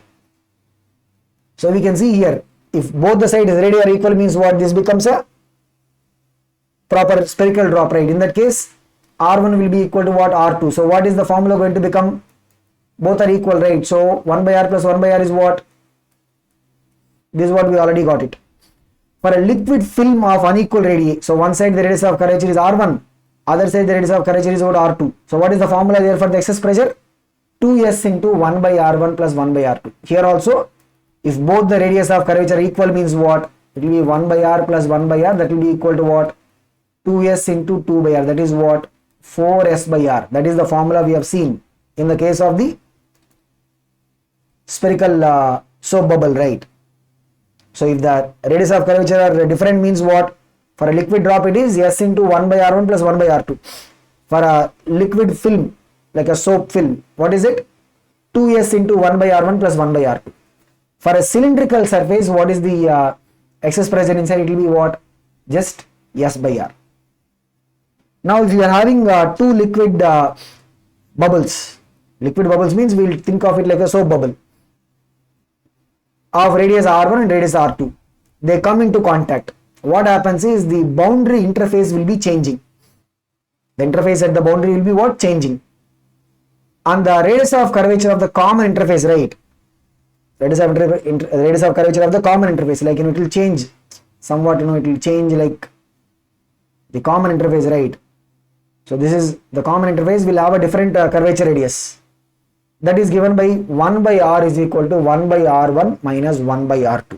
So we can see here, if both the sides radii are equal means what? This becomes a proper spherical drop, right? In that case, R1 will be equal to what? R2. So what is the formula going to become? Both are equal, right? So 1 by R plus 1 by R is what? This is what we already got it. For a liquid film of unequal radii, so one side the radius of curvature is R1, other side the radius of curvature is what? R2. So what is the formula there for the excess pressure? 2s into 1 by R1 plus 1 by R2. Here also, if both the radius of curvature equal means what? It will be 1 by R plus 1 by R, that will be equal to what? 2s into 2 by R, that is what? 4s by R. That is the formula we have seen in the case of the spherical soap bubble, right? So if the radius of curvature are different means what? For a liquid drop it is S into 1 by R1 plus 1 by R2. For a liquid film, like a soap film, what is it? 2s into 1 by R1 plus 1 by R2. For a cylindrical surface, what is the excess pressure inside? It will be what? Just S by R. Now if you are having two liquid bubbles, liquid bubbles means we will think of it like a soap bubble of radius R1 and radius R2. They come into contact. What happens is the boundary interface will be changing. The interface at the boundary will be what? Changing. And the radius of curvature of the common interface, right? Radius of curvature of the common interface, like it will change somewhat, it will change like the common interface, right? So this is the common interface will have a different curvature radius. That is given by 1 by R is equal to 1 by R1 minus 1 by R2.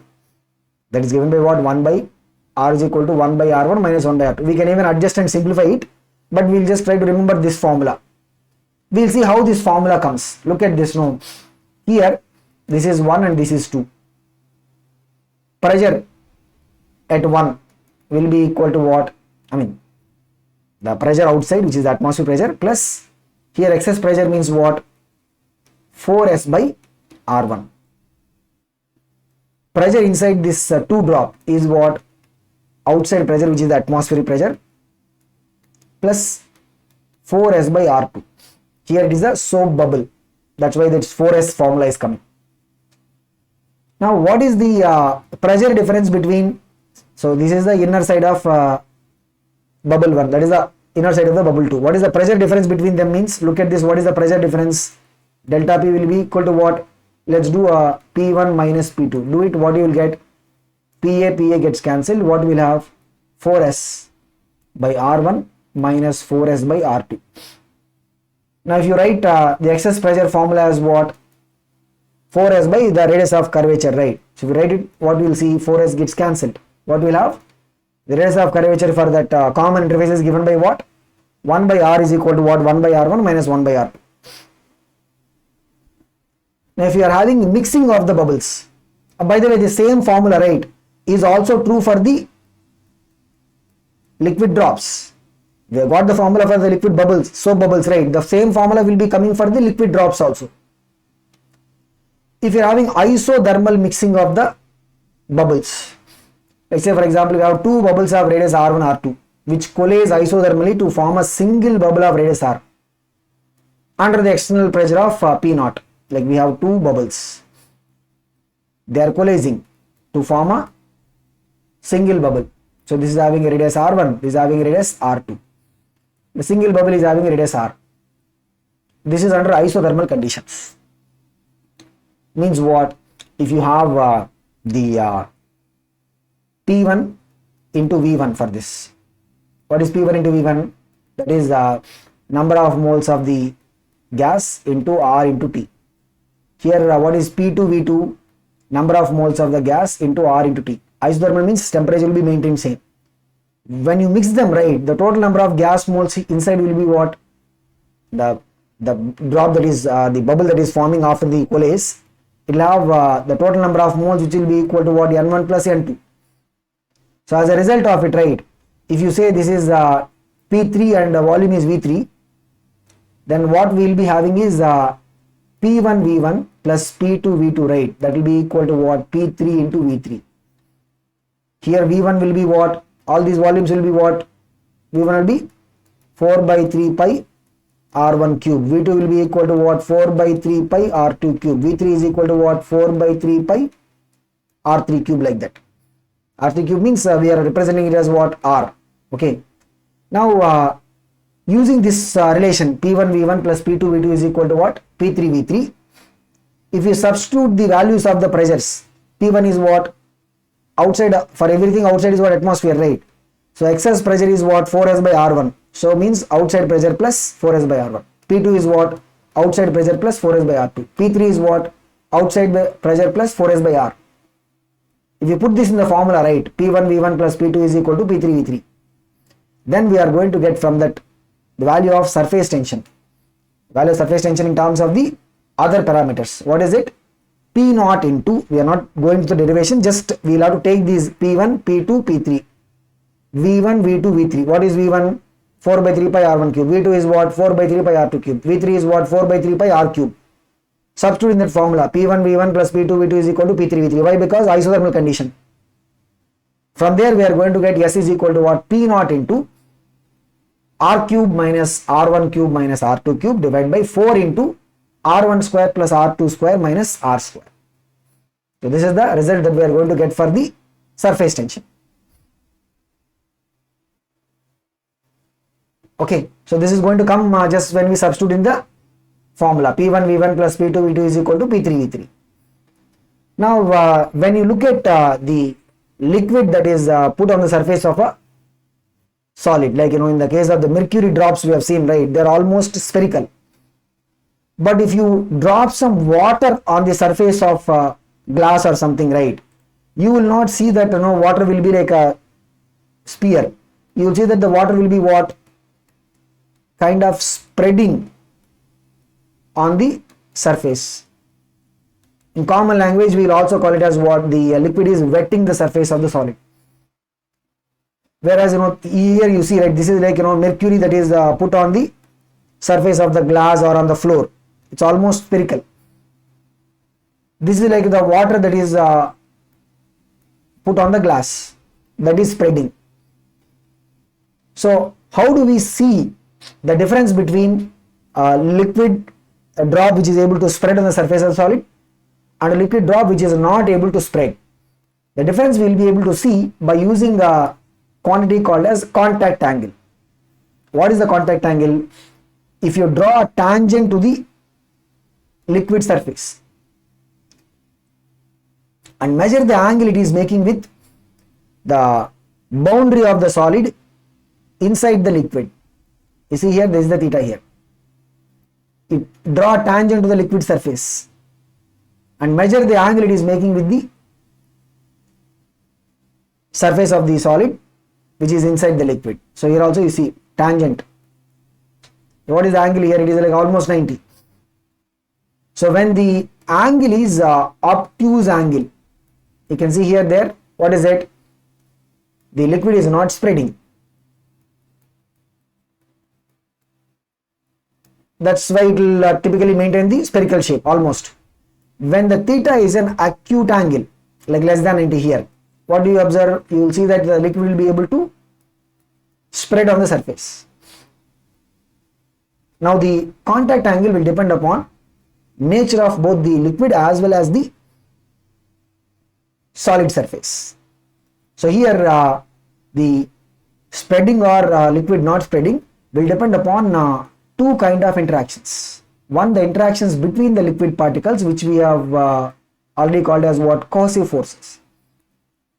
That is given by what? 1 by R is equal to 1 by R1 minus 1 by R2. We can even adjust and simplify it, but we'll just try to remember this formula. We'll see how this formula comes. Look at this now. Here, this is 1 and this is 2. Pressure at 1 will be equal to what? The pressure outside, which is the atmosphere pressure, plus here excess pressure means what? 4s by R1. Pressure inside this 2 drop is what? Outside pressure, which is the atmospheric pressure, plus 4s by R2. Here it is a soap bubble. That's why that 4s formula is coming. Now what is the pressure difference between, so this is the inner side of bubble 1, that is the inner side of the bubble 2. What is the pressure difference between them means, look at this, what is the pressure difference? Delta P will be equal to what? Let's do a P1 minus P2. Do it, what you will get? PA gets cancelled. What will have? 4s by R1 minus 4s by R2. Now if you write the excess pressure formula as what? 4s by the radius of curvature, right? So if you write it, what we will see? 4s gets cancelled. What will have? The radius of curvature for that common interface is given by what? 1 by R is equal to what? 1 by R1 minus 1 by R2. Now if you are having mixing of the bubbles, by the way, the same formula, right, is also true for the liquid drops. We have got the formula for the liquid bubbles, soap bubbles, right? The same formula will be coming for the liquid drops also. If you are having isothermal mixing of the bubbles, let's say for example, we have two bubbles of radius R1, R2, which coalesce isothermally to form a single bubble of radius R under the external pressure of P0. Like we have two bubbles, they are coalescing to form a single bubble. So this is having a radius R1, this is having a radius R2. The single bubble is having a radius R. This is under isothermal conditions. Means what? If you have the P1 into V1 for this. What is P1 into V1? That is the number of moles of the gas into R into T. Here what is P2 V2? Number of moles of the gas into R into T. Isothermal means temperature will be maintained same. When you mix them, right, the total number of gas moles inside will be what? The drop, that is the bubble that is forming after the coalesce, it will have the total number of moles which will be equal to what, N1 plus N2. So as a result of it, right, if you say this is P3 and the volume is V3, then what we will be having is P1 V1 plus P2 V2, right, that will be equal to what, P3 into V3. Here V1 will be what, all these volumes will be what, V1 will be 4 by 3 pi R1 cube, V2 will be equal to what, 4 by 3 pi R2 cube, V3 is equal to what, 4 by 3 pi R3 cube, like that. R3 cube means we are representing it as what, R. Okay. Now using this relation P1 V1 plus P2 V2 is equal to what, P3 V3. If you substitute the values of the pressures, P1 is what, outside, for everything outside is what, atmosphere, right? So excess pressure is what, 4S by R1. So means outside pressure plus 4S by R1. P2 is what, outside pressure plus 4S by R2. P3 is what, outside pressure plus 4S by R. If you put this in the formula, right, P1 V1 plus P2 is equal to P3 V3. Then we are going to get from that the value of surface tension. Value of surface tension in terms of the other parameters. What is it? P naught into, we are not going to the derivation, just we will have to take these P1, P2, P3. V1, V2, V3. What is V1? 4 by 3 pi R1 cube. V2 is what? 4 by 3 pi R2 cube. V3 is what? 4 by 3 pi R cube. Substitute in that formula. P1 V1 plus P2 V2 is equal to P3 V3. Why? Because isothermal condition. From there we are going to get S is equal to what? P naught into R cube minus R1 cube minus R2 cube divided by 4 into R1 square plus R2 square minus R square. So this is the result that we are going to get for the surface tension. Okay, so this is going to come just when we substitute in the formula P1 V1 plus P2 V2 is equal to P3 V3. Now when you look at the liquid that is put on the surface of a solid, like in the case of the mercury drops we have seen, right, they are almost spherical. But if you drop some water on the surface of glass or something, right, you will not see that water will be like a sphere. You will see that the water will be what, kind of spreading on the surface. In common language we will also call it as what, the liquid is wetting the surface of the solid. Whereas here you see, right, this is like mercury that is put on the surface of the glass or on the floor. It's almost spherical. This is like the water that is put on the glass, that is spreading. So how do we see the difference between a liquid drop which is able to spread on the surface of the solid and a liquid drop which is not able to spread? The difference we will be able to see by using a quantity called as contact angle. What is the contact angle? If you draw a tangent to the liquid surface and measure the angle it is making with the boundary of the solid inside the liquid. You see here, this is the theta here. You draw a tangent to the liquid surface and measure the angle it is making with the surface of the solid which is inside the liquid. So here also you see tangent. What is the angle here? It is like almost 90. So when the angle is obtuse angle, you can see here there, what is it? The liquid is not spreading. That's why it will typically maintain the spherical shape almost. When the theta is an acute angle, like less than 90 here, what do you observe? You will see that the liquid will be able to spread on the surface. Now the contact angle will depend upon nature of both the liquid as well as the solid surface. So here the spreading or liquid not spreading will depend upon two kind of interactions. One, the interactions between the liquid particles, which we have already called as what, cohesive forces.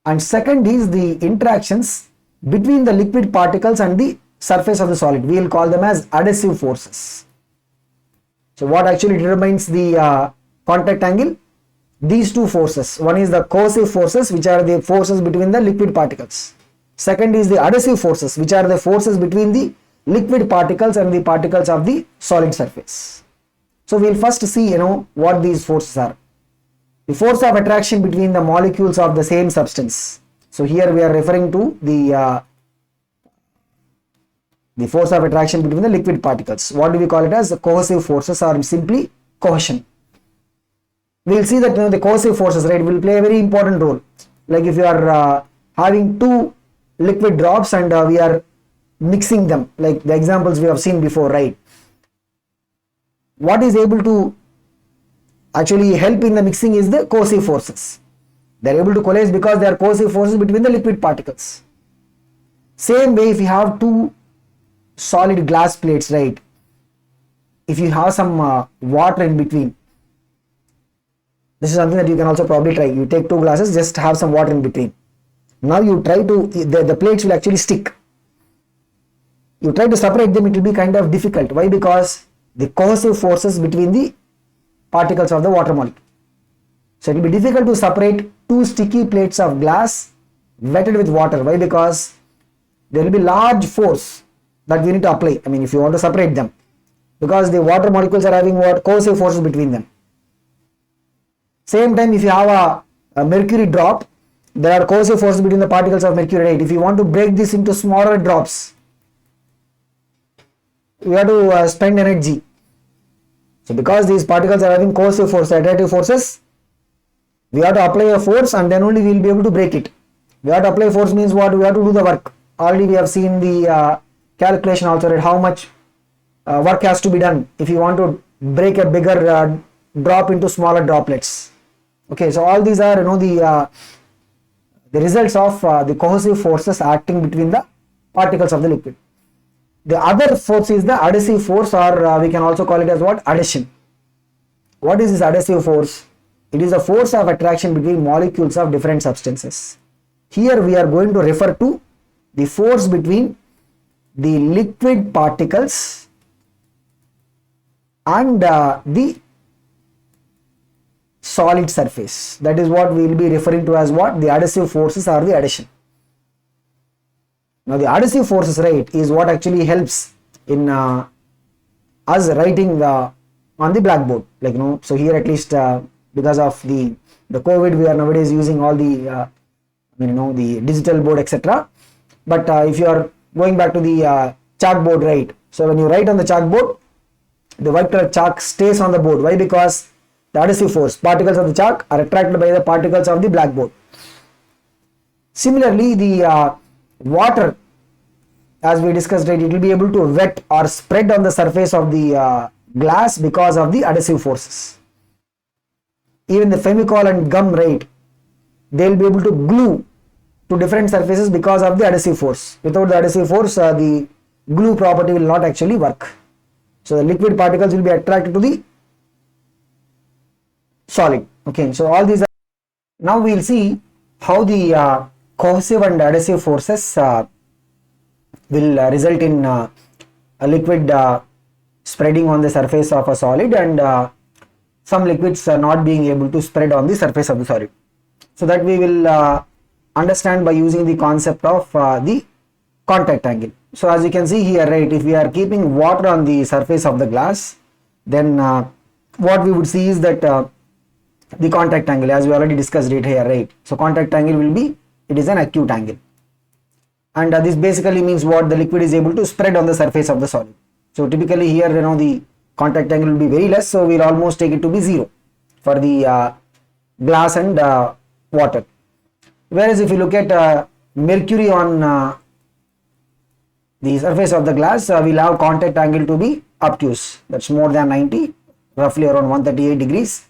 And second is the interactions between the liquid particles and the surface of the solid. We will call them as adhesive forces. So what actually determines the contact angle? These two forces. One is the cohesive forces, which are the forces between the liquid particles. Second is the adhesive forces, which are the forces between the liquid particles and the particles of the solid surface. So we will first see what these forces are. The force of attraction between the molecules of the same substance. So here we are referring to the force of attraction between the liquid particles. What do we call it as? The cohesive forces, or simply cohesion. We will see that the cohesive forces, right, will play a very important role. Like if you are having two liquid drops and we are mixing them, like the examples we have seen before, right? What is able to actually help in the mixing is the cohesive forces. They are able to coalesce because they are cohesive forces between the liquid particles. Same way, if you have two solid glass plates, right, if you have some water in between, this is something that you can also probably try. You take two glasses, just have some water in between. Now you try to, the plates will actually stick. You try to separate them, it will be kind of difficult. Why? Because the cohesive forces between the particles of the water molecule. So it will be difficult to separate two sticky plates of glass wetted with water. Why? Because there will be large force that we need to apply. I mean, if you want to separate them, because the water molecules are having what? Cohesive forces between them. Same time, if you have a mercury drop, there are cohesive forces between the particles of mercury, right? If you want to break this into smaller drops, we have to spend energy. So because these particles are having cohesive force, attractive forces, we have to apply a force and then only we will be able to break it. We have to apply force means what? We have to do the work. Already we have seen the calculation also, right? How much work has to be done if you want to break a bigger drop into smaller droplets. Okay, so all these are the results of the cohesive forces acting between the particles of the liquid. The other force is the adhesive force, or we can also call it as what? Adhesion. What is this adhesive force? It is the force of attraction between molecules of different substances. Here we are going to refer to the force between the liquid particles and the solid surface. That is what we will be referring to as what? The adhesive forces or the adhesion. Now the adhesive forces, right, is what actually helps in us writing on the blackboard. Like so here at least because of the COVID, we are nowadays using all the the digital board, etc. But if you are going back to the chalkboard, right? So when you write on the chalkboard, the white color chalk stays on the board. Why? Because the adhesive force, particles of the chalk are attracted by the particles of the blackboard. Similarly, the water, as we discussed, right, it will be able to wet or spread on the surface of the glass because of the adhesive forces. Even the Fevicol and gum, right, they will be able to glue to different surfaces because of the adhesive force. Without the adhesive force, the glue property will not actually work. So the liquid particles will be attracted to the solid. Okay, so all these are. Now we will see how the cohesive and adhesive forces will result in a liquid spreading on the surface of a solid, and some liquids are not being able to spread on the surface of the solid. So that we will understand by using the concept of the contact angle. So as you can see here, right, if we are keeping water on the surface of the glass, then what we would see is that the contact angle, as we already discussed it here, right? So contact angle will be, it is an acute angle. And this basically means what? The liquid is able to spread on the surface of the solid. So typically here, the contact angle will be very less. So we'll almost take it to be 0 for the glass and water. Whereas if you look at mercury on the surface of the glass, we'll have contact angle to be obtuse. That's more than 90, roughly around 138 degrees.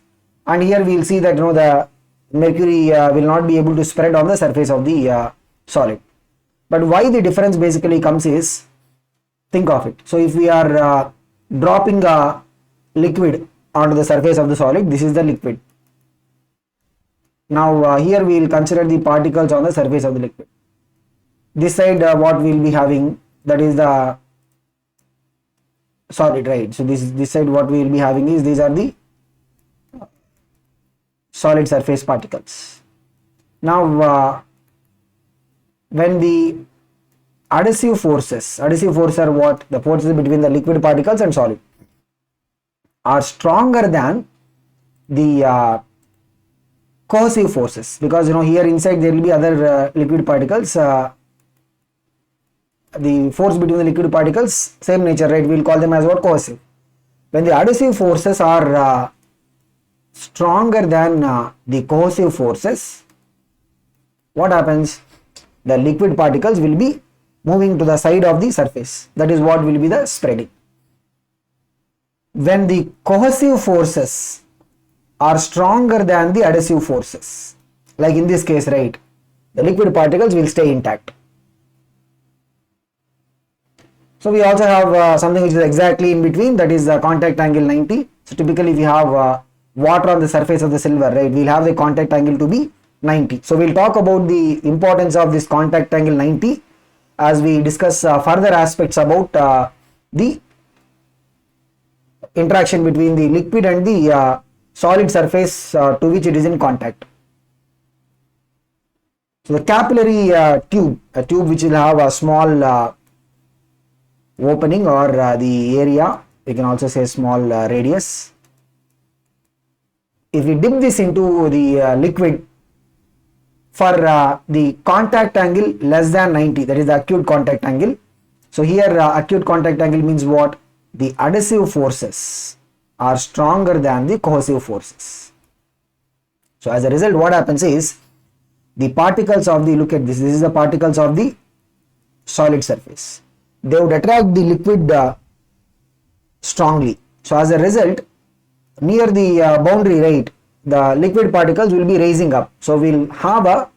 And here we'll see that the mercury will not be able to spread on the surface of the solid. But why the difference basically comes is, think of it. So if we are dropping a liquid onto the surface of the solid, this is the liquid. Now here we will consider the particles on the surface of the liquid. This side what we will be having, that is the solid, right? So this side what we will be having is, these are the solid surface particles. Now when the adhesive forces are what? The forces between the liquid particles and solid are stronger than the cohesive forces, because here inside there will be other liquid particles. The force between the liquid particles, same nature, right? We'll call them as what? Cohesive. When the adhesive forces are stronger than the cohesive forces, what happens? The liquid particles will be moving to the side of the surface. That is what will be the spreading. When the cohesive forces are stronger than the adhesive forces, like in this case, right, the liquid particles will stay intact. So we also have something which is exactly in between, that is contact angle 90. So typically if you have water on the surface of the silver, right, we'll have the contact angle to be 90. So we'll talk about the importance of this contact angle 90 as we discuss further aspects about the interaction between the liquid and the solid surface to which it is in contact. So the capillary tube, a tube which will have a small opening or the area, we can also say small radius. If we dip this into the liquid for the contact angle less than 90, that is the acute contact angle. So here acute contact angle means what? The adhesive forces are stronger than the cohesive forces. So as a result, what happens is the particles of the, look at this, this is the particles of the solid surface. They would attract the liquid strongly. So as a result, near the boundary, right, the liquid particles will be raising up. So we'll have a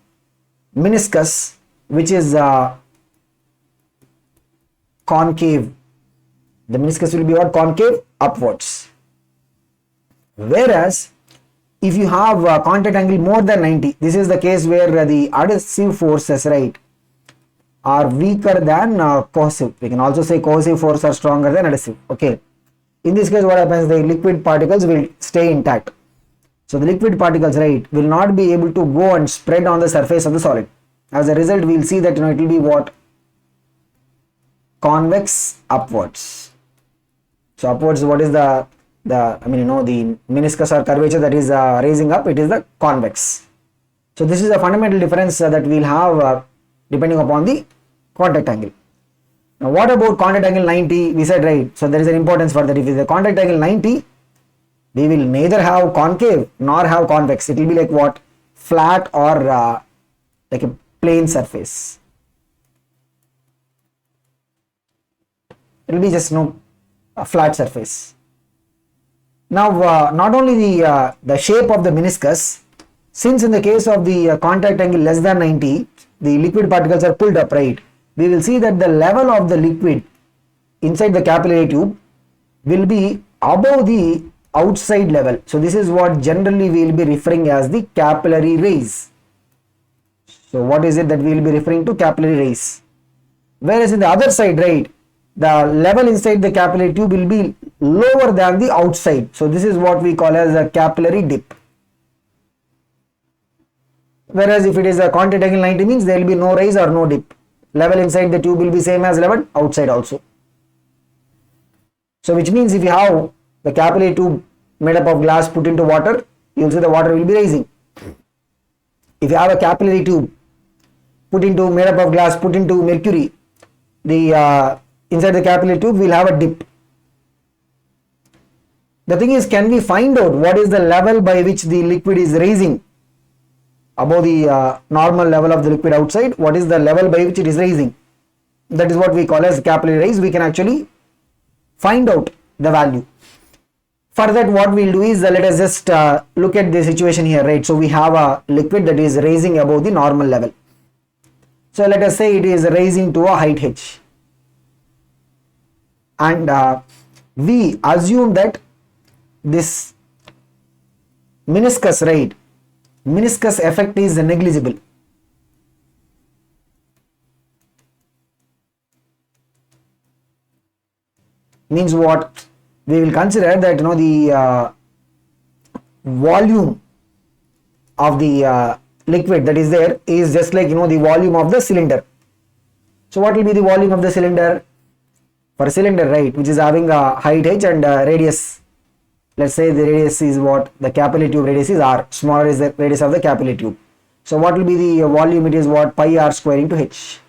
meniscus which is concave. The meniscus will be what? Concave upwards. Whereas if you have a contact angle more than 90, this is the case where the adhesive forces, right, are weaker than cohesive. We can also say cohesive forces are stronger than adhesive. Okay. In this case, what happens? The liquid particles will stay intact. So the liquid particles, right, will not be able to go and spread on the surface of the solid. As a result, we will see that it will be what? Convex upwards. So upwards, what is the the meniscus or curvature that is raising up? It is the convex. So this is a fundamental difference that we will have depending upon the contact angle. Now what about contact angle 90? We said, right, so there is an importance for that. If it is a contact angle 90, we will neither have concave nor have convex. It will be like what? Flat or like a plane surface. It will be just a flat surface. Now not only the shape of the meniscus, since in the case of the contact angle less than 90, the liquid particles are pulled up, right, we will see that the level of the liquid inside the capillary tube will be above the outside level. So this is what generally we will be referring as the capillary raise. So what is it that we will be referring to? Capillary raise. Whereas in the other side, right, the level inside the capillary tube will be lower than the outside. So this is what we call as a capillary dip. Whereas if it is a contact angle 90 means there will be no rise or no dip. Level inside the tube will be same as level outside also. So which means if you have the capillary tube made up of glass put into water, you will see the water will be rising. If you have a capillary tube made up of glass put into mercury, the inside the capillary tube will have a dip. The thing is, can we find out what is the level by which the liquid is rising above the normal level of the liquid outside? What is the level by which it is rising? That is what we call as capillary rise. We can actually find out the value. For that, what we'll do is let us just look at the situation here, right? So we have a liquid that is rising above the normal level. So let us say it is rising to a height h, and we assume that this meniscus, right, meniscus effect is negligible. Means what? We will consider that the volume of the liquid that is there is just like the volume of the cylinder. So what will be the volume of the cylinder? For a cylinder, right, which is having a height h and radius let's say the radius is what? The capillary tube radius is r, smaller is the radius of the capillary tube. So what will be the volume? It is what? Pi r square into h.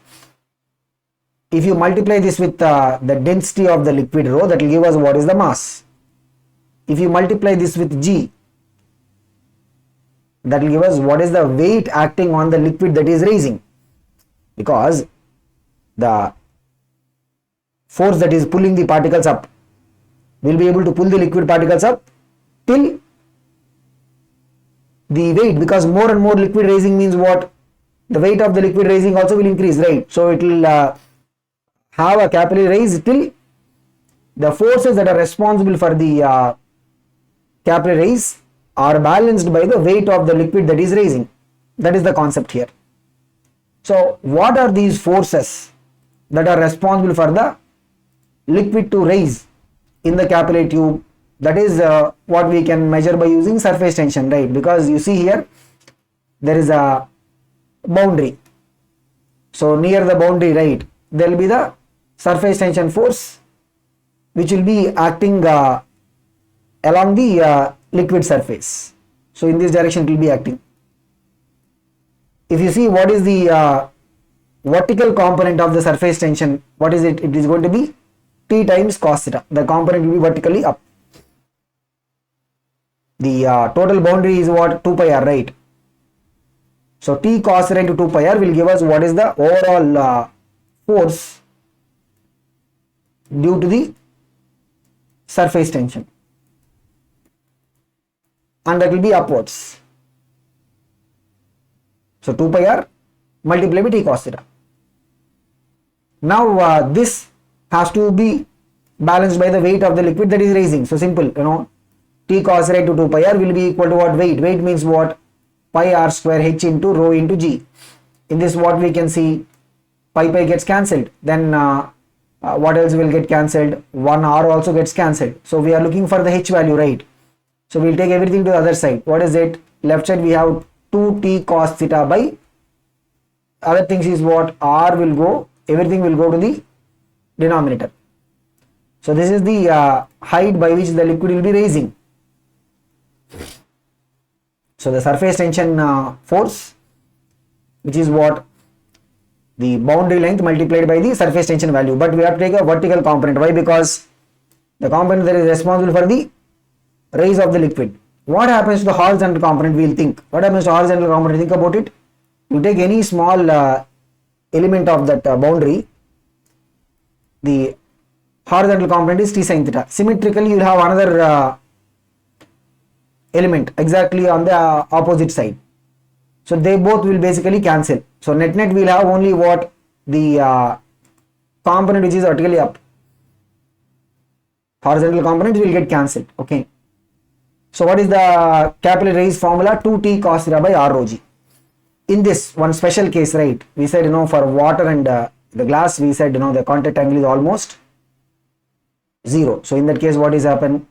If you multiply this with the density of the liquid rho, that will give us what is the mass. If you multiply this with g, that will give us what is the weight acting on the liquid that is raising, because the force that is pulling the particles up will be able to pull the liquid particles up till the weight, because more and more liquid raising means what? The weight of the liquid raising also will increase, right? So it will have a capillary raise till the forces that are responsible for the capillary raise are balanced by the weight of the liquid that is raising. That is the concept here. So what are these forces that are responsible for the liquid to raise in the capillary tube? That is what we can measure by using surface tension, right? Because you see here there is a boundary. So near the boundary, right, there will be the surface tension force which will be acting along the liquid surface. So in this direction it will be acting. If you see what is the vertical component of the surface tension, what is it? It is going to be T times cos theta. The component will be vertically up. The total boundary is what? 2 pi r, right? So T cos theta into 2 pi r will give us what is the overall force due to the surface tension, and that will be upwards. So 2 pi r multiplied by T cos theta. Now this has to be balanced by the weight of the liquid that is raising. So simple, T cos theta into 2 pi r will be equal to what? Weight. Weight means what? Pi r square h into rho into g. In this what we can see? Pi gets cancelled. Then what else will get cancelled? 1 r also gets cancelled. So we are looking for the h value, right? So we'll take everything to the other side. What is it? Left side we have 2t cos theta by other things is what? R will go, everything will go to the denominator. So this is the height by which the liquid will be raising. So the surface tension force, which is what? The boundary length multiplied by the surface tension value. But we have to take a vertical component. Why? Because the component that is responsible for the raise of the liquid. What happens to the horizontal component? We will think. What happens to horizontal component? Think about it. You take any small element of that boundary. The horizontal component is t sin theta. Symmetrically, you will have another element exactly on the opposite side. So they both will basically cancel. So net we will have only what? The component which is vertically up. Horizontal component will get cancelled. Okay. So what is the capillary raise formula? 2t cos theta by r rho g. In this one special case, right, we said for water and the glass, we said the contact angle is almost 0. So in that case, what is happen?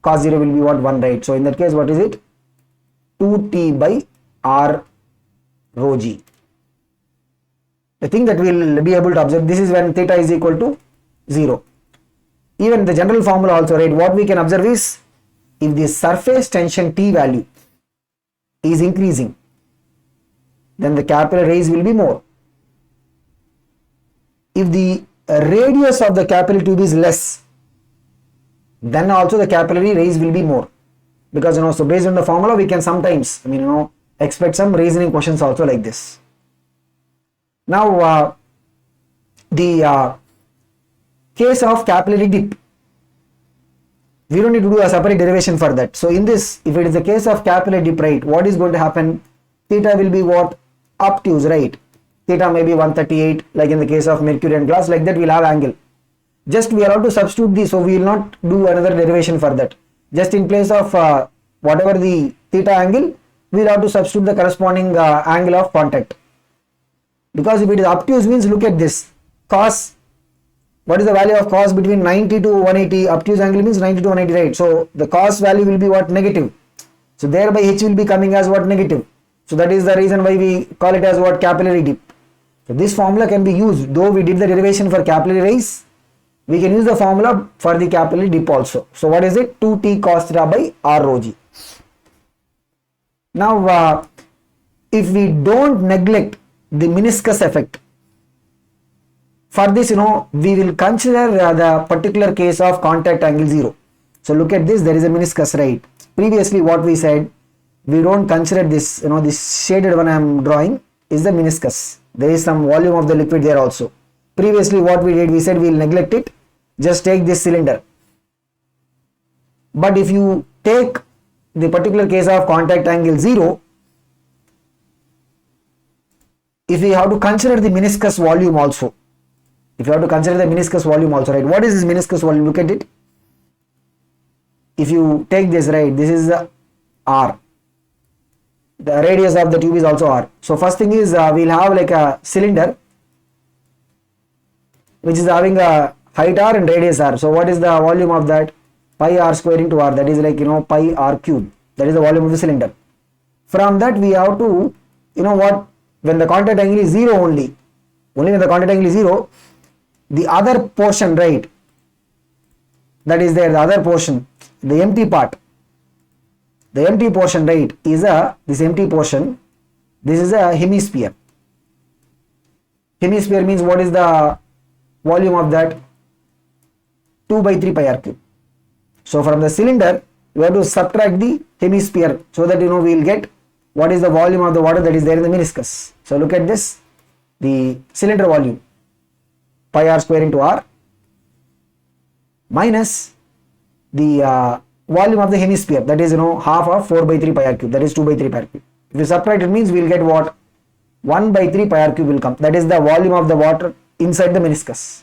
Cos 0 will be what? 1, right? So in that case, what is it? 2t by r rho g. The thing that we will be able to observe, this is when theta is equal to 0. Even the general formula also, right, what we can observe is, if the surface tension T value is increasing, then the capillary raise will be more. If the radius of the capillary tube is less, then also the capillary raise will be more. Because so based on the formula, we can sometimes expect some reasoning questions also like this. Now the case of capillary dip, we don't need to do a separate derivation for that. So in this, if it is the case of capillary dip, right, what is going to happen? Theta will be what? Obtuse, right? Theta may be 138, like in the case of mercury and glass, like that we'll have angle. Just we are allowed to substitute this, so we will not do another derivation for that. Just in place of whatever the theta angle, we will have to substitute the corresponding angle of contact. Because if it is obtuse means, look at this, cos, what is the value of cos between 90 to 180? Obtuse angle means 90 to 180, right? So the cos value will be what? Negative. So thereby h will be coming as what? Negative. So that is the reason why we call it as what? Capillary dip. So this formula can be used, though we did the derivation for capillary raise, we can use the formula for the capillary dip also. So what is it? 2t cos theta by r rho g. Now if we don't neglect the meniscus effect, for this we will consider the particular case of contact angle 0. So look at this, there is a meniscus, right? Previously what we said, we don't consider this, this shaded one I am drawing is the meniscus. There is some volume of the liquid there also. Previously what we did, we said we will neglect it, just take this cylinder. But if you take the particular case of contact angle 0, if we have to consider the meniscus volume also, right? What is this meniscus volume? Look at it. If you take this, right, this is the R. The radius of the tube is also R. So first thing is we'll have like a cylinder which is having a height R and radius R. So what is the volume of that? Pi R square into R, that is like pi R cube. That is the volume of the cylinder. From that we have to, when the contact angle is 0 only when the contact angle is 0, the other portion, right, that is there, the other portion, the empty part, the empty portion, right, is this empty portion, this is a hemisphere. Hemisphere means what is the volume of that? 2 by 3 pi r cube. So from the cylinder you have to subtract the hemisphere so that we will get what is the volume of the water that is there in the meniscus. So look at this, the cylinder volume, pi r square into r minus the volume of the hemisphere, that is half of 4 by 3 pi r cube, that is 2 by 3 pi r cube. If you subtract it, means we will get what? 1 by 3 pi r cube will come, that is the volume of the water inside the meniscus.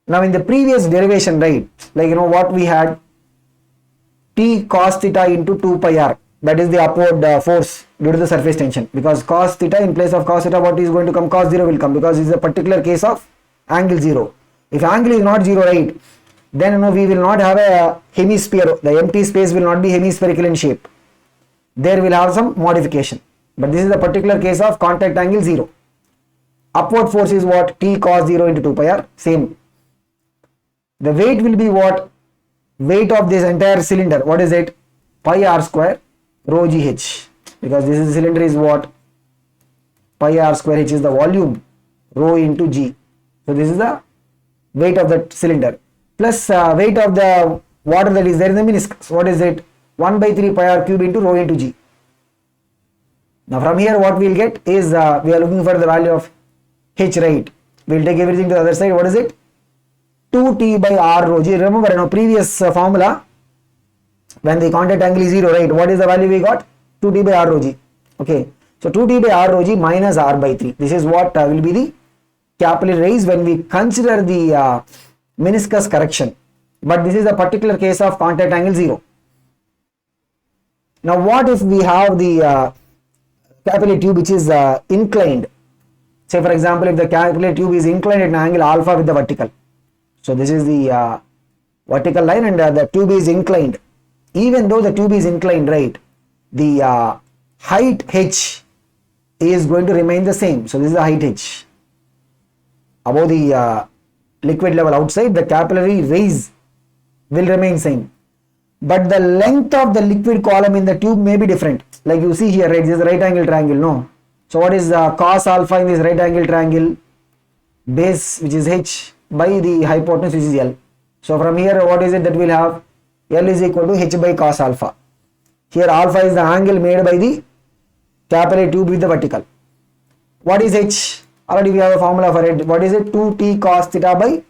Now in the previous derivation, right, like what we had, T cos theta into 2 pi r, that is the upward force due to the surface tension, because cos theta, in place of cos theta what is going to come? Cos 0 will come, because it is a particular case of angle 0. If angle is not 0, right, then we will not have a hemisphere, the empty space will not be hemispherical in shape, there will have some modification. But this is the particular case of contact angle 0. Upward force is what? T cos 0 into 2 pi r, same. The weight will be what? Weight of this entire cylinder, what is it? Pi r square rho g h, because this is cylinder is what? Pi r square h is the volume, rho into g. So this is the weight of the cylinder, plus weight of the water that is there in the meniscus. What is it? 1 by 3 pi r cube into rho into g. Now from here what we will get is, we are looking for the value of h, right? We will take everything to the other side. What is it? 2t by r rho g. Remember previous formula, when the contact angle is 0, right, what is the value we got? 2t by r rho g. Okay, so 2t by r rho g minus r by 3. This is what will be the capillary raise when we consider the meniscus correction. But this is a particular case of contact angle 0. Now what if we have the capillary tube which is inclined? Say for example, if the capillary tube is inclined at an angle alpha with the vertical. So this is the vertical line and the tube is inclined. Even though the tube is inclined, right, the height h is going to remain the same. So this is the height h. Above the liquid level outside, the capillary raise will remain same. But the length of the liquid column in the tube may be different. Like you see here, right, this is a right angle triangle, no? So what is cos alpha in this right angle triangle? Base, which is h, by the hypotenuse, which is L. So from here what is it that we will have? L is equal to h by cos alpha. Here alpha is the angle made by the capillary tube with the vertical. What is h? Already we have a formula for it. What is it? 2t cos theta by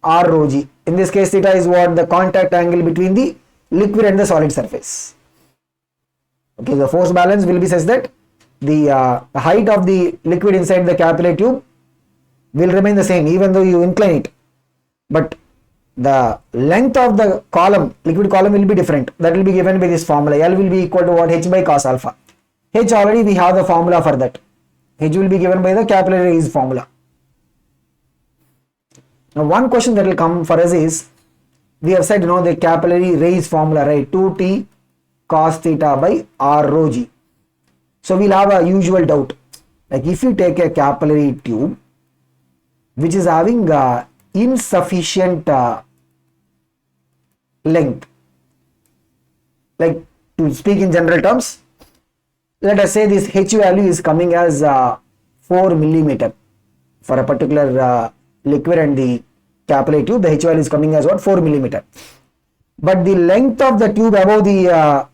r rho g. In this case theta is what? The contact angle between the liquid and the solid surface. Okay, the force balance will be such that the height of the liquid inside the capillary tube will remain the same even though you incline it, but the length of the column, liquid column, will be different. That will be given by this formula. L will be equal to what? H by cos alpha. H already we have the formula for that. H will be given by the capillary raise formula. Now one question that will come for us is, we have said the capillary raise formula, right, 2t cos theta by r rho g. So we'll have a usual doubt, like if you take a capillary tube which is having insufficient length. Like, to speak in general terms, let us say this H value is coming as 4 millimeter for a particular liquid and the capillary tube. The H value is coming as what? 4 millimeter. But the length of the tube above the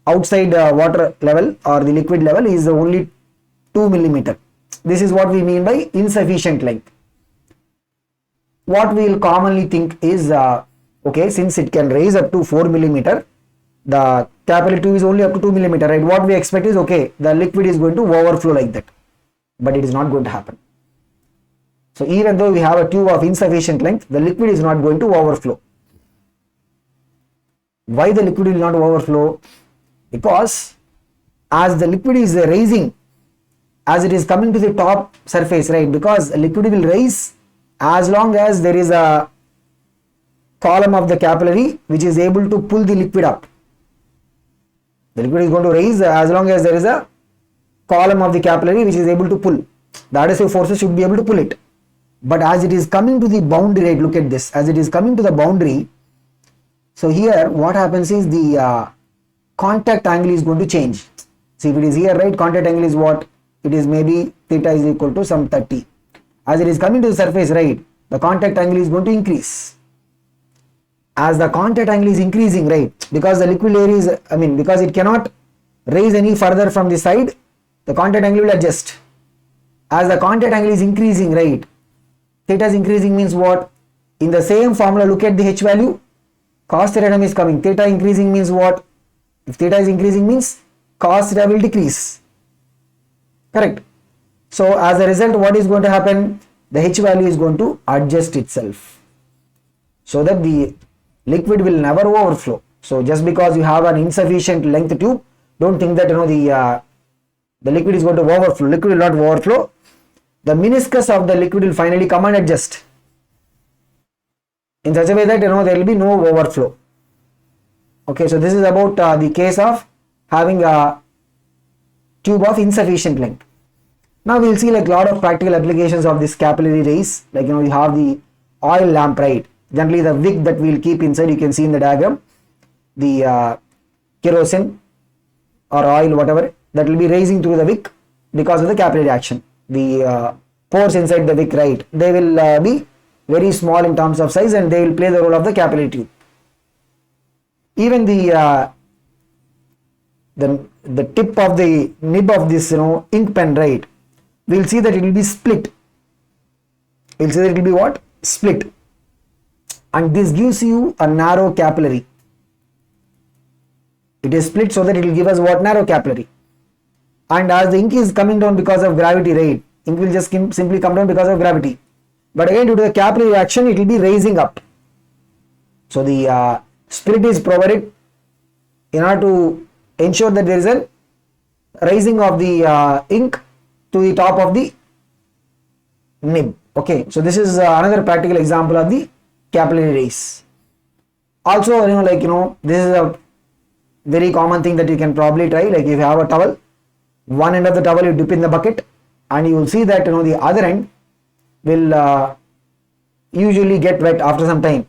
outside water level or the liquid level is only 2 millimeter. This is what we mean by insufficient length. What we will commonly think is, okay, since it can raise up to 4 millimeter, the capillary tube is only up to 2 millimeter, right? What we expect is, okay, the liquid is going to overflow like that, but it is not going to happen. So even though we have a tube of insufficient length, the liquid is not going to overflow. Why the liquid will not overflow? Because as the liquid is rising, as it is coming to the top surface, right? Because liquid will rise as long as there is a column of the capillary which is able to pull the liquid up. The liquid is going to rise as long as there is a column of the capillary which is able to pull. The adhesive forces should be able to pull it. But as it is coming to the boundary, right, look at this, as it is coming to the boundary, so here what happens is the contact angle is going to change. See, if it is here, right, contact angle is what? It is maybe theta is equal to some 30. As it is coming to the surface, right, the contact angle is going to increase. As the contact angle is increasing, right, because the liquid layer is, because it cannot raise any further from the side, the contact angle will adjust. As the contact angle is increasing, right, theta is increasing means what? In the same formula, look at the H value, cos theta term is coming. Theta increasing means what? If theta is increasing means cos theta will decrease. Correct. So as a result, what is going to happen? The H value is going to adjust itself so that the liquid will never overflow. So just because you have an insufficient length tube, don't think that the liquid is going to overflow. Liquid will not overflow. The meniscus of the liquid will finally come and adjust in such a way that there will be no overflow. Okay, so this is about the case of having a tube of insufficient length. Now we will see like a lot of practical applications of this capillary raise. Like you have the oil lamp, right? Generally the wick that we will keep inside, you can see in the diagram, the kerosene or oil, whatever, that will be raising through the wick because of the capillary action. The pores inside the wick, right, they will be very small in terms of size and they will play the role of the capillary tube. Even the tip of the nib of this ink pen, right, we will see that it will be split. We will see that it will be what? Split. And this gives you a narrow capillary. It is split so that it will give us what? Narrow capillary. And as the ink is coming down because of gravity, right, ink will just simply come down because of gravity. But again, due to the capillary action, it will be raising up. So the split is provided in order to ensure that there is a raising of the ink to the top of the nib. Okay, so this is another practical example of the capillary raise. Also, this is a very common thing that you can probably try. Like if you have a towel, one end of the towel you dip in the bucket and you will see that the other end will usually get wet after some time,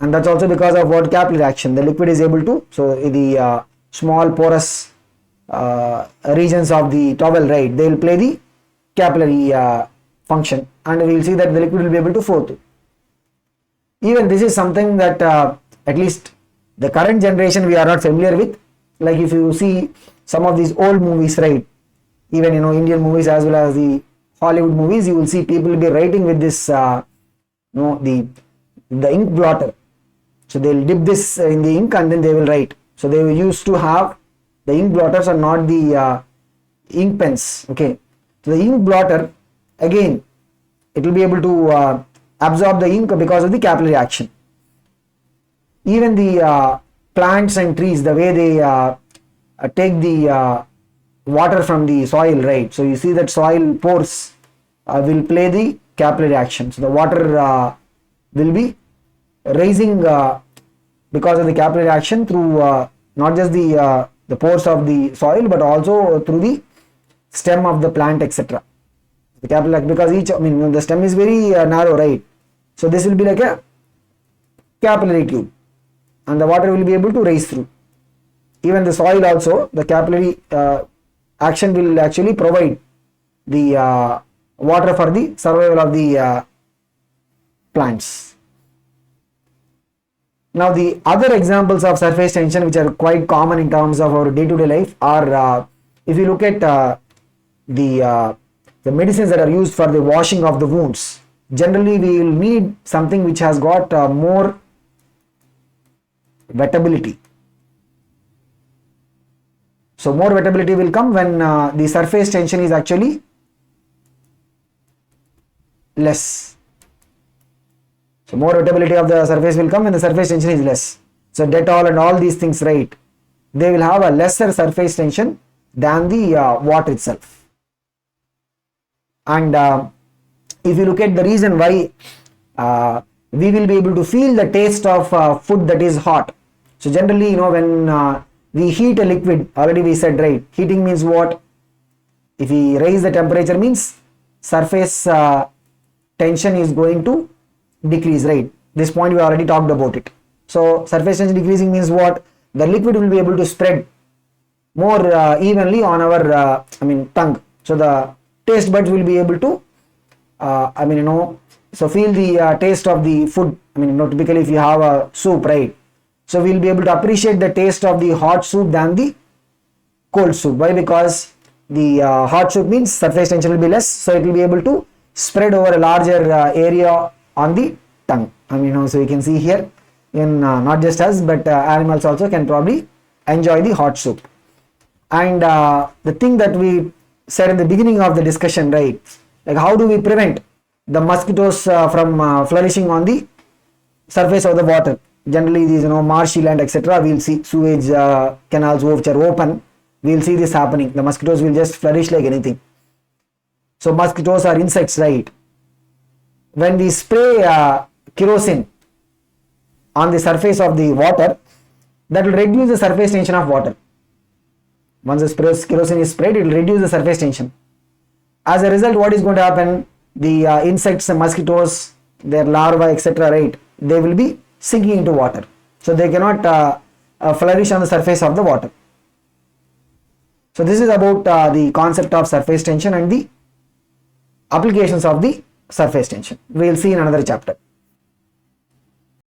and that's also because of what? Capillary action. The liquid is able to, so the small porous regions of the towel, right, they will play the capillary function and we will see that the liquid will be able to flow through. Even this is something that at least the current generation we are not familiar with. Like if you see some of these old movies, right, even Indian movies as well as the Hollywood movies, you will see people will be writing with this the ink blotter. So they will dip this in the ink and then they will write. So they used to have the ink blotters and not the ink pens. Okay, so the ink blotter, again, it will be able to absorb the ink because of the capillary action. Even the plants and trees, the way they take the water from the soil, right, so you see that soil pores will play the capillary action. So the water will be raising because of the capillary action through not just the pores of the soil but also through the stem of the plant, etc. The capillary, because each, the stem is very narrow, right? So this will be like a capillary tube, and the water will be able to race through. Even the soil also, the capillary action will actually provide the water for the survival of the plants. Now the other examples of surface tension which are quite common in terms of our day-to-day life are, if you look at the medicines that are used for the washing of the wounds, generally we will need something which has got more wettability. So more wettability will come when the surface tension is actually less. So more wettability of the surface will come when the surface tension is less. So Dettol and all these things, right, they will have a lesser surface tension than the water itself. And if you look at the reason why we will be able to feel the taste of food that is hot. So generally, when we heat a liquid, already we said, right, heating means what? If we raise the temperature means surface tension is going to decrease, right? This point we already talked about it. So surface tension decreasing means what? The liquid will be able to spread more evenly on our tongue. So the taste buds will be able to so feel the taste of the food. Typically if you have a soup, right, so we'll be able to appreciate the taste of the hot soup than the cold soup. Why? Because the hot soup means surface tension will be less, so it will be able to spread over a larger area on the tongue. So you can see here, in not just us but animals also can probably enjoy the hot soup. And the thing that we said in the beginning of the discussion, right, like how do we prevent the mosquitoes from flourishing on the surface of the water? Generally these marshy land, etc., we'll see sewage canals which are open, we'll see this happening. The mosquitoes will just flourish like anything. So mosquitoes are insects, right? When we spray kerosene on the surface of the water, that will reduce the surface tension of water. Once the kerosene is sprayed, it will reduce the surface tension. As a result, what is going to happen? The insects, the mosquitoes, their larvae, etc., right, they will be sinking into water. So they cannot flourish on the surface of the water. So this is about the concept of surface tension and the applications of the surface tension. We will see in another chapter.